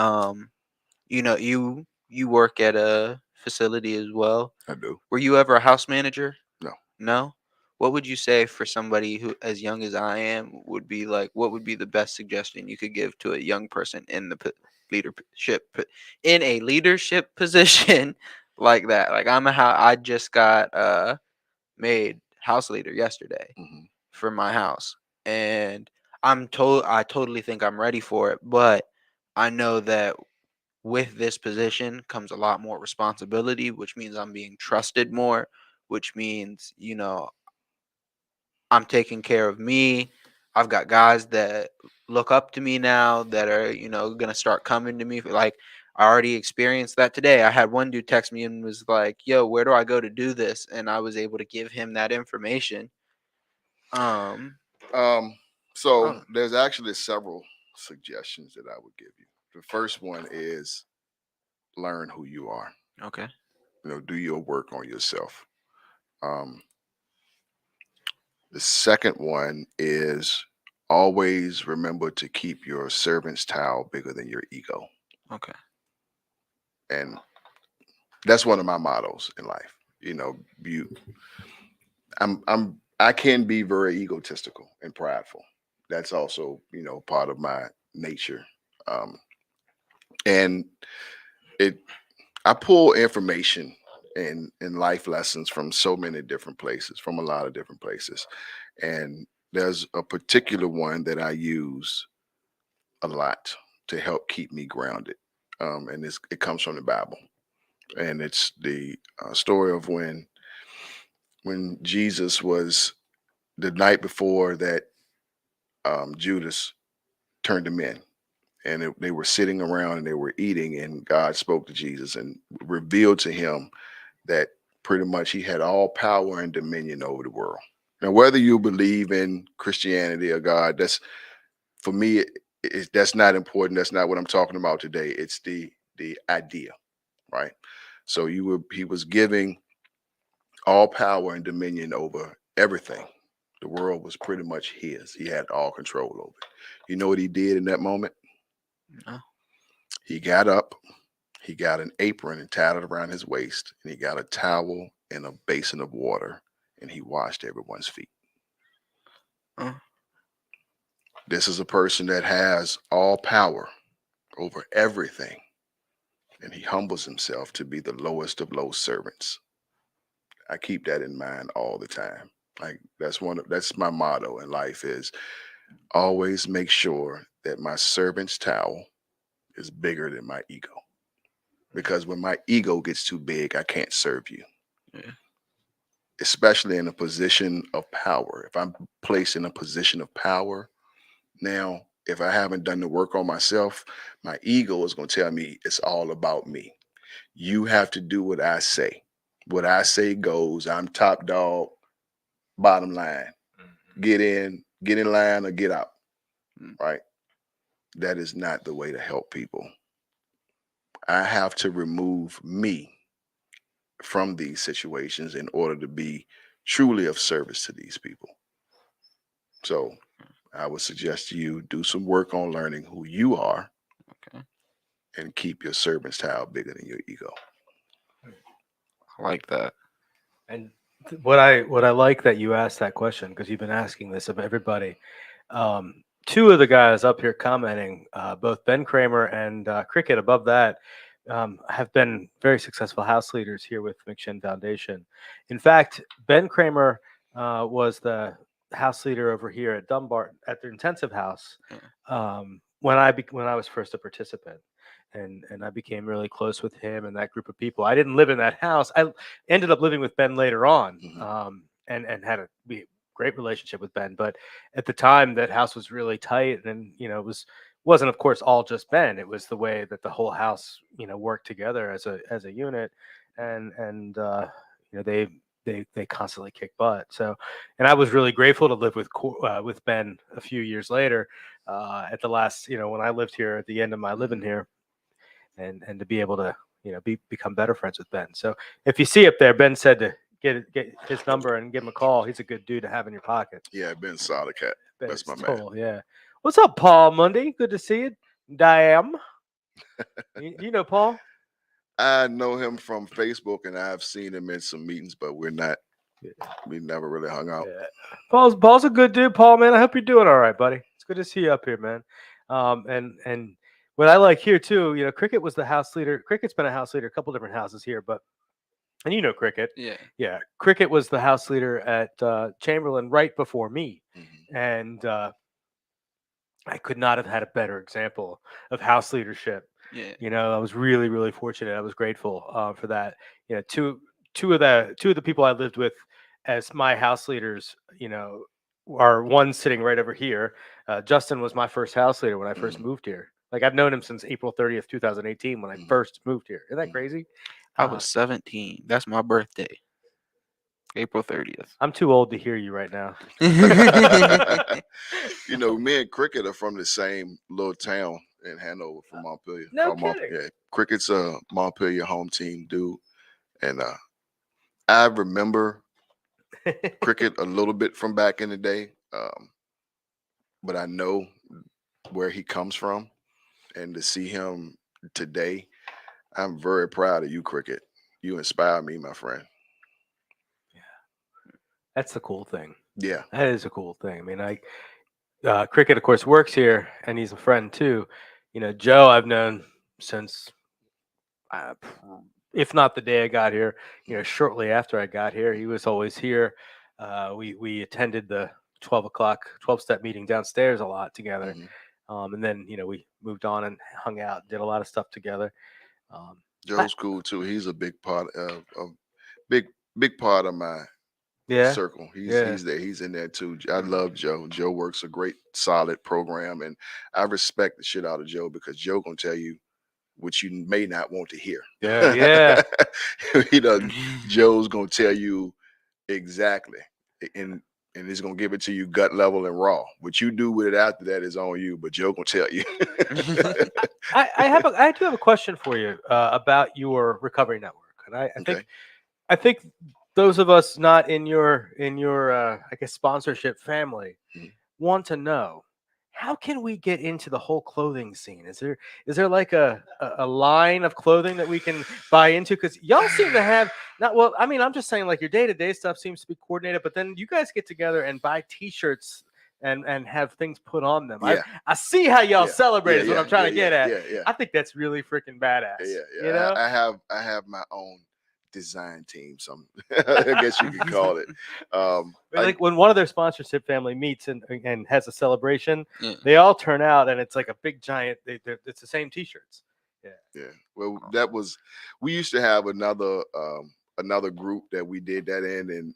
you know, you work at a facility as well. I do. Were you ever a house manager? No. No. What would you say for somebody who, as young as I am, would be like? What would be the best suggestion you could give to a young person in the in a leadership position like that? Like I just got made house leader yesterday for my house, and I totally think I'm ready for it, but I know that with this position comes a lot more responsibility, which means I'm being trusted more, which means, you know, I'm taking care of me. I've got guys that look up to me now that are, you know, going to start coming to me. Like, I already experienced that today. I had one dude text me and was like, yo, where do I go to do this? And I was able to give him that information. So there's actually several suggestions that I would give you. The first one is learn who you are. Okay. You know, do your work on yourself. The second one is always remember to keep your servant's towel bigger than your ego. Okay. And that's one of my mottos in life. You know, I can be very egotistical and prideful. That's also, you know, part of my nature. And I pull information and life lessons from so many different places, from a lot of different places. And there's a particular one that I use a lot to help keep me grounded. And it comes from the Bible. And it's the story of when Jesus was the night before that Judas turned him in. And they were sitting around and they were eating, and God spoke to Jesus and revealed to him that pretty much he had all power and dominion over the world. Now, whether you believe in Christianity or God, that's, for me, that's not important. That's not what I'm talking about today. It's the idea, right? So he was giving all power and dominion over everything. The world was pretty much his. He had all control over it. You know what he did in that moment? No. He got up, he got an apron and tied it around his waist, and he got a towel and a basin of water, and he washed everyone's feet. This is a person that has all power over everything, and he humbles himself to be the lowest of low servants. I keep that in mind all the time. Like that's my motto in life is always make sure that my servant's towel is bigger than my ego. Because when my ego gets too big, I can't serve you. Yeah. Especially in a position of power. If I'm placed in a position of power, now if I haven't done the work on myself, my ego is going to tell me it's all about me. You have to do what I say. What I say goes. I'm top dog, bottom line. Get in line or get out. Right? That is not the way to help people. I have to remove me from these situations in order to be truly of service to these people. So I would suggest to you do some work on learning who you are, and keep your servant's towel bigger than your ego. I like that. And what I like that you asked that question, because you've been asking this of everybody. Two of the guys up here commenting, both Ben Kramer and Cricket above that, have been very successful house leaders here with McShin Foundation. In fact, Ben Kramer was the house leader over here at Dunbar at the intensive house when I was first a participant. And I became really close with him and that group of people. I didn't live in that house. I ended up living with Ben later on, and had a great relationship with Ben. But at the time, that house was really tight, and it wasn't of course all just Ben. It was the way that the whole house worked together as a unit, and they constantly kicked butt. So, and I was really grateful to live with Ben a few years later, at the last when I lived here at the end of my living here. And to be able to become better friends with Ben. So if you see up there, Ben said to get his number and give him a call. He's a good dude to have in your pocket. Yeah, Ben solid cat. That's my man. Yeah. What's up, Paul Mundy? Good to see you. Diam. you know Paul? I know him from Facebook, and I've seen him in some meetings, but we never really hung out. Yeah. Paul's a good dude, Paul, man. I hope you're doing all right, buddy. It's good to see you up here, man. And what I like here too, Cricket was the house leader. Cricket's been a house leader, a couple different houses here, and Cricket. Yeah. Cricket was the house leader at Chamberlain right before me, and I could not have had a better example of house leadership. Yeah. I was really, really fortunate. I was grateful for that. Two of the people I lived with as my house leaders, are one sitting right over here. Justin was my first house leader when I first moved here. Like I've known him since April 30th, 2018 when I first moved here. Isn't that crazy? I was 17. That's my birthday. April 30th. I'm too old to hear you right now. Me and Cricket are from the same little town in Hanover, from Montpelier. No kidding. Yeah, Cricket's a Montpelier home team dude, and I remember Cricket a little bit from back in the day, but I know where he comes from, and to see him today, I'm very proud of you, Cricket. You inspire me, my friend. That's the cool thing. Yeah, that is a cool thing. I mean, Cricket, of course, works here, and he's a friend too. Joe, I've known since, if not the day I got here, shortly after I got here, he was always here. We attended the 12-step meeting downstairs a lot together, and then we moved on and hung out, did a lot of stuff together. Joe's cool too. He's a big part of big part of my circle. He's there. He's in there too. I love Joe. Joe works a great, solid program, and I respect the shit out of Joe because Joe gonna tell you what you may not want to hear. Yeah. Joe's gonna tell you exactly, and and he's gonna give it to you gut level and raw. What you do with it after that is on you. But Joe gonna tell you. I do have a question for you about your recovery network, and I think those of us not in your I guess sponsorship family want to know, how can we get into the whole clothing scene? Is there like a line of clothing that we can buy into? Because y'all seem to have not well. I mean, I'm just saying, like, your day-to-day stuff seems to be coordinated, but then you guys get together and buy T-shirts and have things put on them. Yeah. I see how y'all celebrate is what I'm trying to get at. Yeah. I think that's really freaking badass. Yeah. You know? I have my own design team. Some I guess you could call it. Like when one of their sponsorship family meets and has a celebration, they all turn out and it's like a big giant. It's the same T-shirts. Yeah. Well, we used to have another group that we did that in, and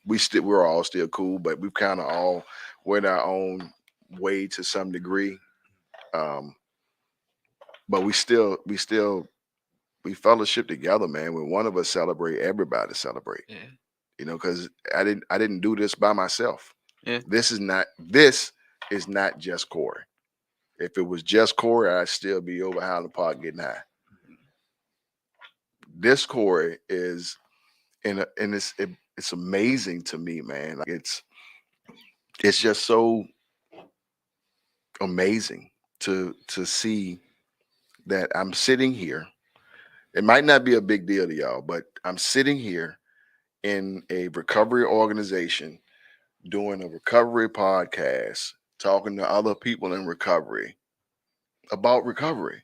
we're all still cool, but we've kind of all went our own way to some degree. But we fellowship together, man. When one of us celebrate, everybody celebrate. Yeah. You know, because I didn't do this by myself. Yeah. This is not just Cory. If it was just Cory, I'd still be over Highland Park getting high. This Cory is and it's amazing to me, man. Like it's just so amazing to see that I'm sitting here. It might not be a big deal to y'all, but I'm sitting here in a recovery organization doing a recovery podcast, talking to other people in recovery about recovery.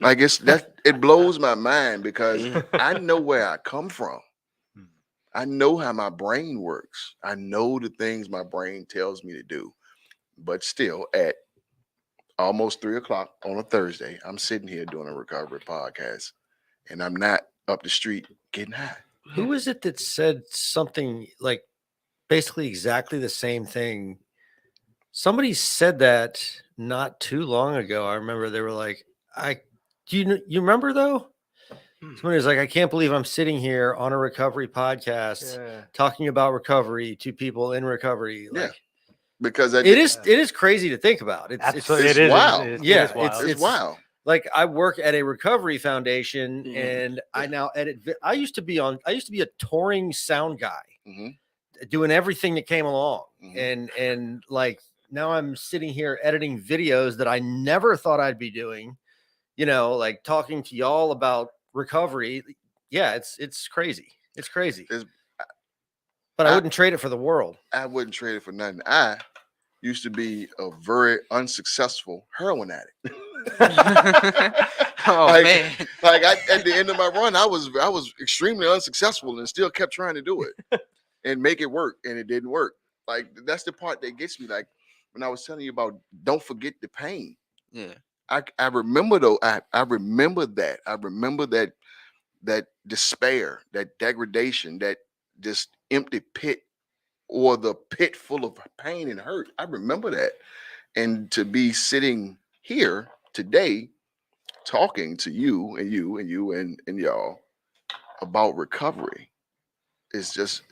Like it blows my mind because I know where I come from. I know how my brain works. I know the things my brain tells me to do. But still, at almost 3:00 on a Thursday, I'm sitting here doing a recovery podcast, and I'm not up the street getting high. Who is it that said something like basically exactly the same thing? Somebody said that not too long ago. I remember they were like, you remember though? Somebody was like, I can't believe I'm sitting here on a recovery podcast talking about recovery to people in recovery. Like, because it is crazy to think about. It's wild. It's wild. Like, I work at a recovery foundation, and I now edit. I used to be a touring sound guy, doing everything that came along, and like now I'm sitting here editing videos that I never thought I'd be doing. You know, like talking to y'all about recovery. Yeah, it's crazy. It's crazy. But I wouldn't trade it for the world. I wouldn't trade it for nothing. I used to be a very unsuccessful heroin addict. Man. Like at the end of my run, I was extremely unsuccessful and still kept trying to do it and make it work, and it didn't work. Like, that's the part that gets me. Like when I was telling you about, don't forget the pain. Yeah. I remember though. I remember that. I remember that despair, that degradation, that just empty pit, or the pit full of pain and hurt. I remember that. And to be sitting here today talking to you and y'all about recovery is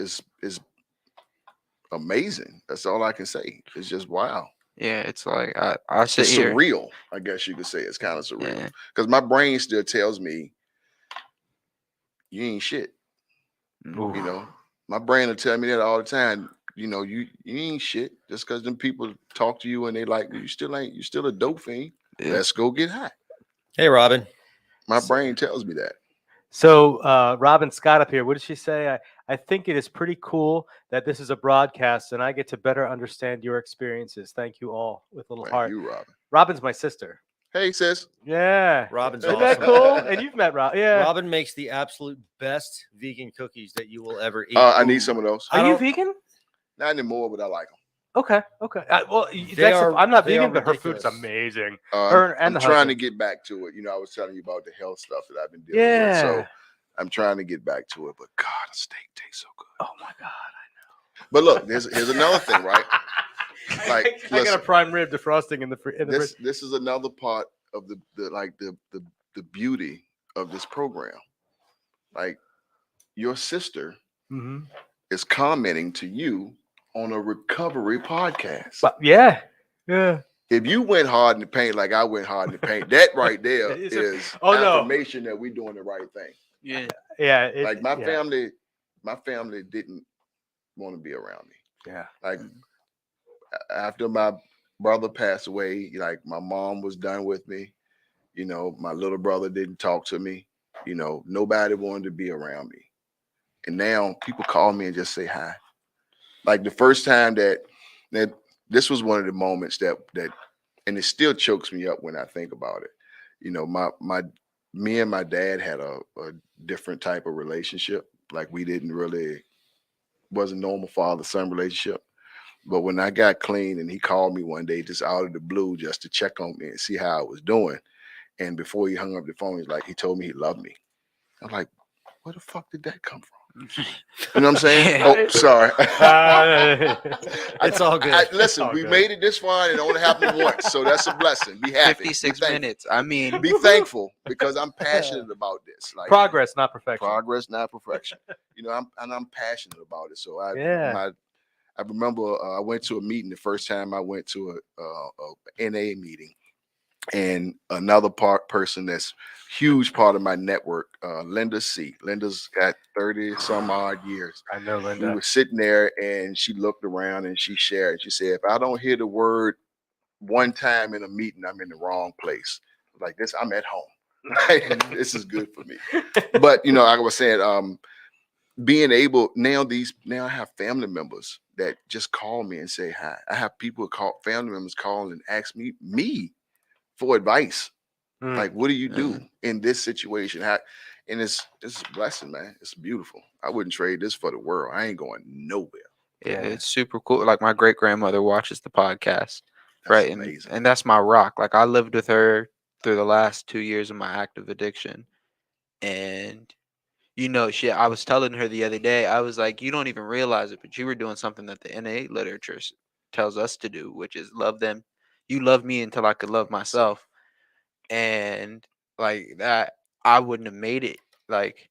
amazing. That's all I can say. It's just wow. Yeah, it's like I sit it's here. surreal, I guess you could say. It's kind of surreal because my brain still tells me you ain't shit. Oof. You know, my brain will tell me that all the time. You know, you ain't shit just because them people talk to you and they like you still a dope fiend. Yeah. Let's go get high. Hey, Robin. My brain tells me that. So Robin Scott up here, what did she say? I think it is pretty cool that this is a broadcast and I get to better understand your experiences. Thank you all, with a little heart. You, Robin. Robin's my sister. Hey, sis. Yeah. Robin's Isn't awesome. that cool? And you've met Robin. Yeah. Robin makes the absolute best vegan cookies that you will ever eat. I need some of those. Are you vegan? Not anymore, but I like them. Okay. Well, I'm not vegan, but her food's amazing. I'm trying to get back to it. You know, I was telling you about the health stuff that I've been dealing with. So I'm trying to get back to it. But God, a steak tastes so good. Oh my God, I know. But look, here's another thing, right? Like, I got a prime rib defrosting in the fridge. This is another part of the beauty of this program. Like, your sister is commenting to you on a recovery podcast. But yeah. If you went hard in the paint like I went hard in the paint, that right there is affirmation that we're doing the right thing. Yeah. Yeah. Like my family didn't want to be around me. Yeah. Like after my brother passed away, like my mom was done with me. You know, my little brother didn't talk to me. You know, nobody wanted to be around me. And now people call me and just say hi. Like the first time that this was one of the moments that and it still chokes me up when I think about it. You know, me and my dad had a different type of relationship. Like we didn't really wasn't normal father-son relationship. But when I got clean and he called me one day just out of the blue just to check on me and see how I was doing. And before he hung up the phone, he told me he loved me. I'm like, where the fuck did that come from? You know what I'm saying? Oh, sorry. It's all good. Listen, we made it this far and it only happened once. So that's a blessing. Be happy. 56 minutes. I mean, be thankful because I'm passionate about this. Like progress, not perfection. Progress, not perfection. You know, I'm passionate about it. So I remember I went to a meeting the first time I went to a NA meeting. And another person that's huge part of my network, Linda C. Linda's got 30 some odd years. I know Linda. We were sitting there and she looked around and she shared. She said, if I don't hear the word one time in a meeting, I'm in the wrong place. Like this, I'm at home. This is good for me. But you know, like I was saying, being able now I have family members that just call me and say hi. I have family members call and ask me for advice. Like, what do you do in this situation? And it's a blessing, man. It's beautiful. I wouldn't trade this for the world. I ain't going nowhere. Yeah, it's super cool. Like my great grandmother watches the podcast, that's right? Amazing. And that's my rock. Like I lived with her through the last 2 years of my active addiction. And you know, I was telling her the other day, I was like, you don't even realize it, but you were doing something that the NA literature tells us to do, which is love them. You love me until I could love myself. And like that, I wouldn't have made it. Like,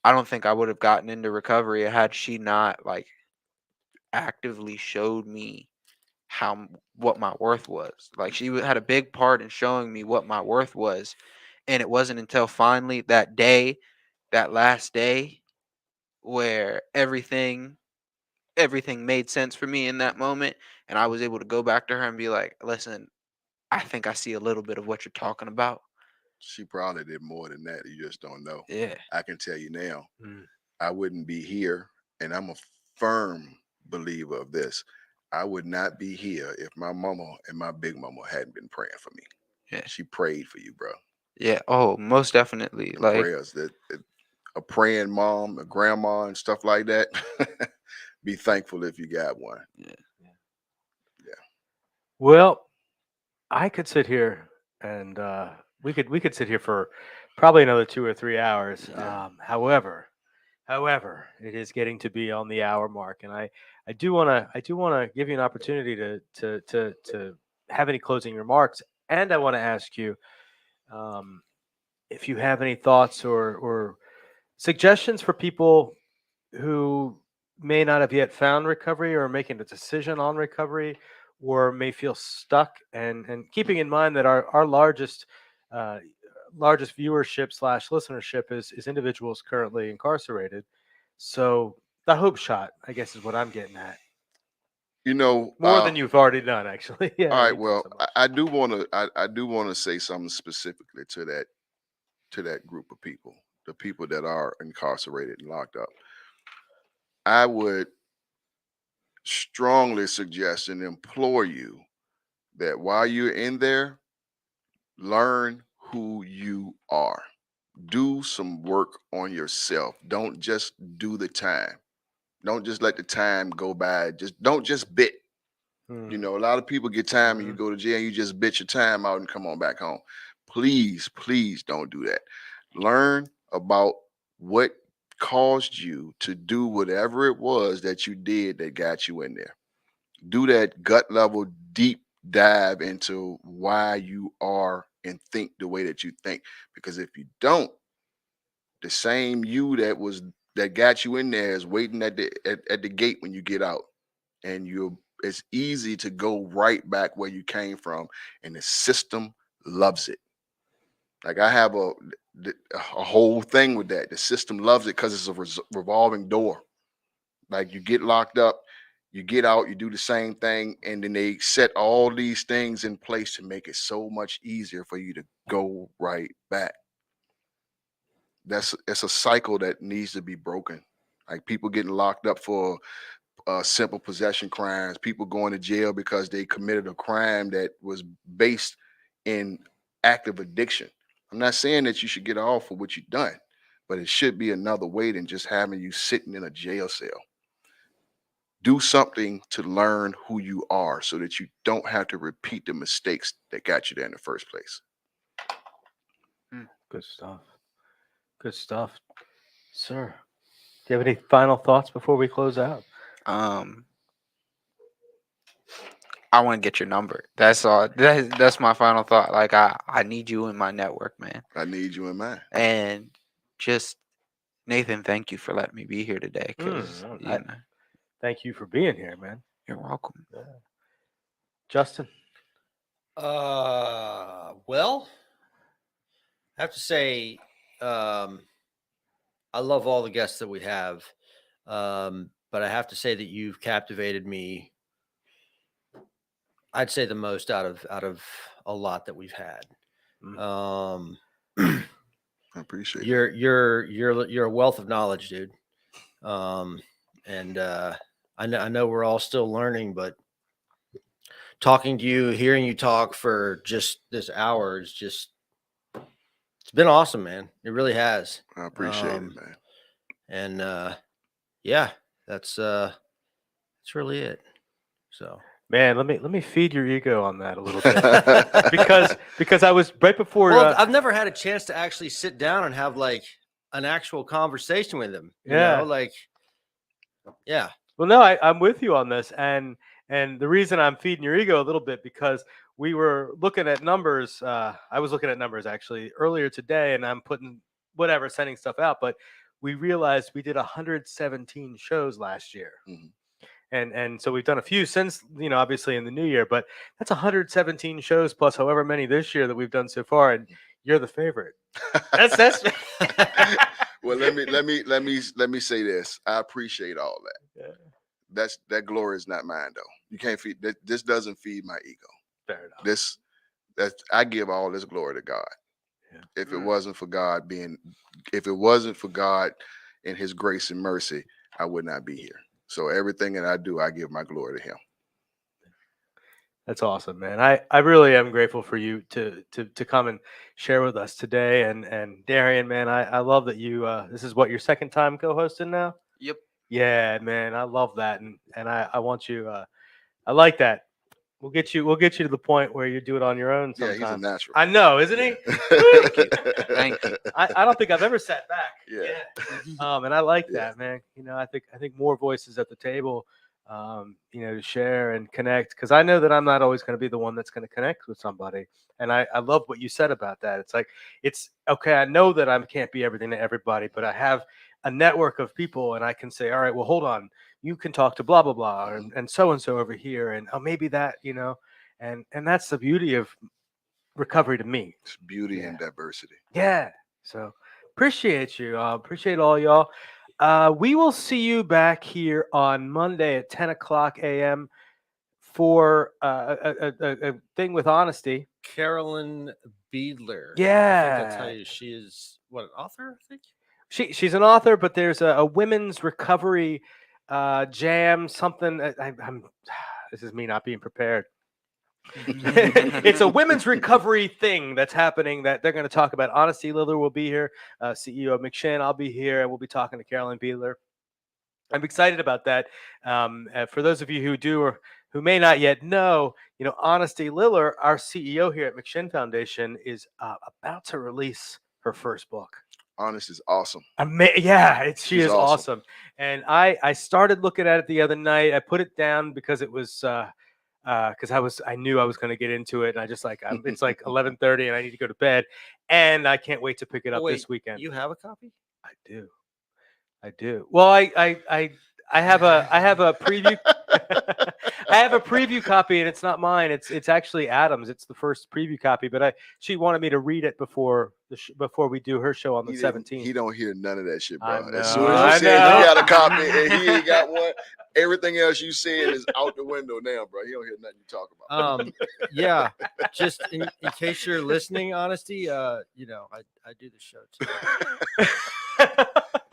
I don't think I would have gotten into recovery had she not like actively showed me what my worth was. Like she had a big part in showing me what my worth was. And it wasn't until finally that last day where everything made sense for me in that moment. And I was able to go back to her and be like, listen, I think I see a little bit of what you're talking about. She probably did more than that. You just don't know. Yeah. I can tell you now, I wouldn't be here. And I'm a firm believer of this. I would not be here if my mama and my big mama hadn't been praying for me. Yeah. She prayed for you, bro. Yeah. Oh, most definitely. Like prayers that a praying mom, a grandma and stuff like that. Be thankful if you got one. Yeah. Well, I could sit here and we could sit here for probably another 2 or 3 hours. Yeah. However, it is getting to be on the hour mark, and I do want to give you an opportunity to have any closing remarks, and I want to ask you if you have any thoughts or suggestions for people who may not have yet found recovery or making a decision on recovery or may feel stuck, and keeping in mind that our largest viewership / listenership is individuals currently incarcerated. So the hope shot, I guess, is what I'm getting at. You know, more than you've already done, actually. Yeah. All right. Well, I do want to say something specifically to that group of people, the people that are incarcerated and locked up. I would strongly suggest and implore you that while you're in there, learn who you are. Do some work on yourself. Don't just do the time. Don't just let the time go by. Don't just bit. You know, a lot of people get time and you go to jail and you just bitch your time out and come on back home. Please don't do that. Learn about what caused you to do whatever it was that you did that got you in there. Do that gut level deep dive into why you are and think the way that you think. Because if you don't, the same you that got you in there is waiting at the gate when you get out. and it's easy to go right back where you came from, and the system loves it. Like I have a whole thing with that. The system loves it because it's a revolving door. Like you get locked up, you get out, you do the same thing, and then they set all these things in place to make it so much easier for you to go right back. It's a cycle that needs to be broken. Like people getting locked up for simple possession crimes, people going to jail because they committed a crime that was based in active addiction. I'm not saying that you should get off for what you've done, but it should be another way than just having you sitting in a jail cell. Do something to learn who you are so that you don't have to repeat the mistakes that got you there in the first place. Good stuff. Good stuff. Sir, do you have any final thoughts before we close out? I want to get your number. That's all. That's my final thought. Like I need you in my network, man. I need you in mine. And just Nathan, thank you for letting me be here today. Because thank you for being here, man. You're welcome. Yeah. Justin. Well, I have to say, I love all the guests that we have, but I have to say that you've captivated me. I'd say the most out of a lot that we've had. I appreciate you're a wealth of knowledge, dude. And I know we're all still learning, but talking to you, hearing you talk for just this hour is just, it's been awesome, man. It really has. I appreciate it, man. And yeah, that's really it. So. Man, let me feed your ego on that a little bit because I was right before. Well, I've never had a chance to actually sit down and have like an actual conversation with him. You know? Like, yeah. Well, no, I'm with you on this, and the reason I'm feeding your ego a little bit because we were looking at numbers. I was looking at numbers actually earlier today, and I'm sending stuff out, but we realized we did 117 shows last year. Mm-hmm. And so we've done a few since, obviously in the new year, but that's 117 shows plus however many this year that we've done so far. And you're the favorite. That's Well, let me say this. I appreciate all that. Yeah. That glory is not mine though. You can't feed this doesn't feed my ego. Fair enough. I give all this glory to God. Yeah. If it wasn't for God and his grace and mercy, I would not be here. So everything that I do, I give my glory to him. That's awesome, man. I really am grateful for you to come and share with us today. And Derian, man, I love that you this is what, your second time co-hosting now? Yep. Yeah, man. I love that. And I want you I like that. We'll get you to the point where you do it on your own sometime. Yeah, he's a natural. I know, isn't he? Thank you. I don't think I've ever sat back. Yeah. And I like that, man. I think more voices at the table, to share and connect, because I know that I'm not always going to be the one that's going to connect with somebody. And I love what you said about that. It's like, it's okay. I know that I can't be everything to everybody, but I have a network of people, and I can say, all right, well, hold on. You can talk to blah, blah, blah, and so over here. And maybe that, and that's the beauty of recovery to me. It's beauty and diversity. Yeah. So appreciate you. Appreciate all y'all. We will see you back here on Monday at 10 o'clock a.m. for a thing with honesty. Carolyn Beadler. Yeah. I think that's how she is, what, an author, I think? She's an author, but there's a women's recovery jam, something. This is me not being prepared. It's a women's recovery thing that's happening that they're going to talk about. Honesty Liller will be here, CEO of McShin. I'll be here, and we'll be talking to Carolyn Beadler. I'm excited about that. For those of you who may not yet know, Honesty Liller, our CEO here at McShin Foundation, is about to release her first book. Honest is awesome. She is awesome. And I started looking at it the other night. I put it down because it was because I knew I was going to get into it, and I just it's like 11:30, and I need to go to bed, and I can't wait to pick it up this weekend. You have a copy? I do. Well, I have a preview. I have a preview copy, and it's not mine. It's actually Adam's. It's the first preview copy, but she wanted me to read it before before we do her show on the 17th. He don't hear none of that shit, bro. I know, As soon as you said you got a copy and he ain't got one, everything else you said is out the window now, bro. He don't hear nothing you talk about. Yeah. Just in case you're listening, Honesty, you know, I do the show too.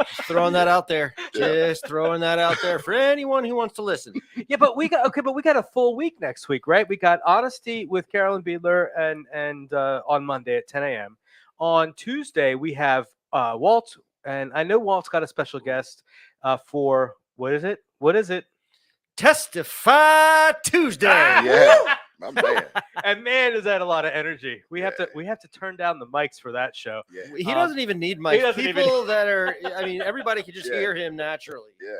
Just throwing that out there. Just throwing that out there for anyone who wants to listen. Yeah, but we got a full week next week, right? We got Honesty with Carolyn Beadler and on Monday at 10 a.m. On Tuesday we have Walt, and I know Walt's got a special guest for what is it? What is it? Testify Tuesday. Yeah, my man. And man, is that a lot of energy. We have to turn down the mics for that show. Yeah. He doesn't even need mics. People that are, I mean, everybody can just hear him naturally. Yeah.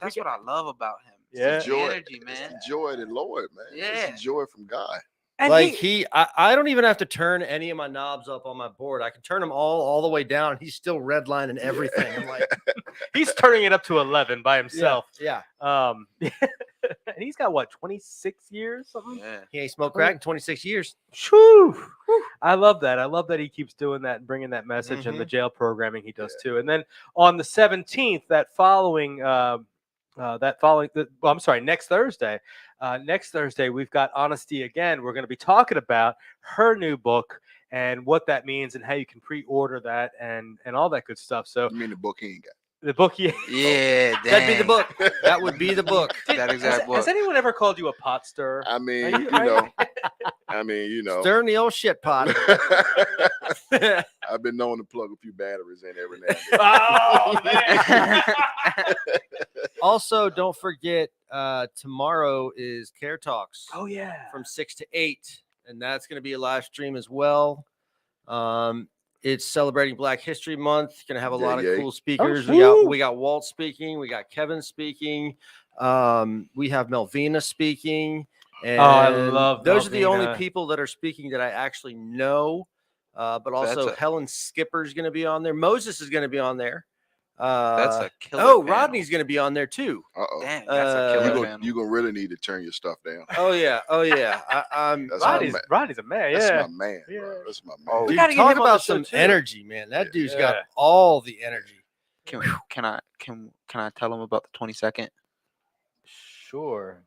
That's what I love about him. Yeah. It's the energy, man. It's the joy of the Lord, man. Yeah. It's the joy from God. And like I don't even have to turn any of my knobs up on my board. I can turn them all the way down. He's still redlining everything. I'm like, he's turning it up to 11 by himself. Yeah. And he's got what, 26 years, something? Yeah. He ain't smoked crack in 26 years. Whew. I love that. I love that he keeps doing that and bringing that message and the jail programming he does too. And then on the 17th, next Thursday. Next Thursday, we've got Honesty again. We're going to be talking about her new book and what that means and how you can pre-order that and all that good stuff. So You mean the book he ain't got? the book, Yeah, that'd be the dang. book. That would be the book. That exact book. Has anyone ever called you a pot stirrer? I mean, you know. Stirring the old shit pot. I've been known to plug a few batteries in every now and then. Oh man! Also, don't forget, tomorrow is Care Talks. Oh yeah, from 6 to 8, and that's going to be a live stream as well. It's celebrating Black History Month. Going to have a lot of cool speakers. We got Walt speaking. We got Kevin speaking. We have Melvina speaking. And I love those are the only Melvina. people that are speaking that I actually know. But also Helen Skipper's going to be on there. Moses is going to be on there. That's a killer. Oh, panel. Rodney's going to be on there too. Uh-oh. Dang, that's a killer. You're going to really need to turn your stuff down. Oh yeah. I'm That's Rodney's a man. Yeah, That's my man, bro. That's my man. We Dude, gotta get talk him on the about show, some too. energy, man. That dude's got Yeah. all the energy. Can I tell him about the 22nd? Sure.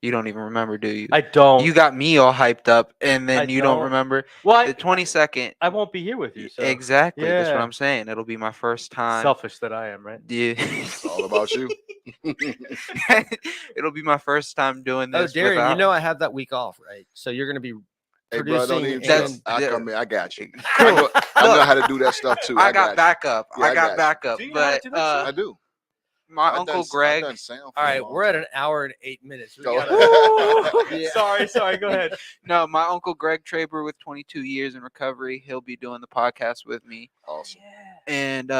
You don't even remember, do you? I don't. You got me all hyped up, and then I you don't don't. remember. Well, The 22nd. I won't be here with you. So. Exactly. That's what Yeah. I'm saying. It'll be my first time. Selfish that I am, right? Yeah. It's all about you. It'll be my first time doing Oh, this. Darren, without- you know I have that week off, right? So you're going to be Hey, bro, don't producing. even and- trust. I come in. I got you. Cool. I know how to do that stuff too. I got you. backup. Yeah, I I got got backup. Do you know how to But do that I do. my I've uncle done- I've Greg. done sound for all a right, long we're at time. an hour and 8 minutes. We Go. gotta- Yeah. Sorry. Go ahead. No, my uncle Greg Traber with 22 years in recovery. He'll be doing the podcast with me, Awesome. and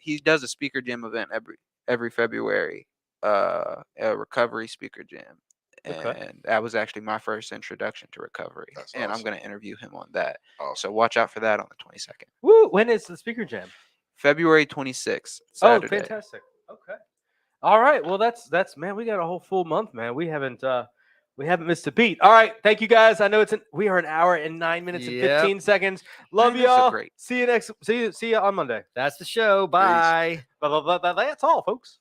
he does a speaker jam event every February, a recovery speaker jam. Okay. And that was actually my first introduction to recovery. That's and I'm awesome. going to interview him on that. Awesome. So watch out for that on the 22nd. Woo! When is the speaker jam? February 26th. Oh, Saturday. fantastic. Okay. All right. Well, that's man. We got a whole full month, man. We haven't missed a beat. All right. Thank you guys. I know we are an hour and 9 minutes and Yep. 15 seconds. Love Man, this is y'all. great. See you on Monday. That's the show. Bye. That's all, folks.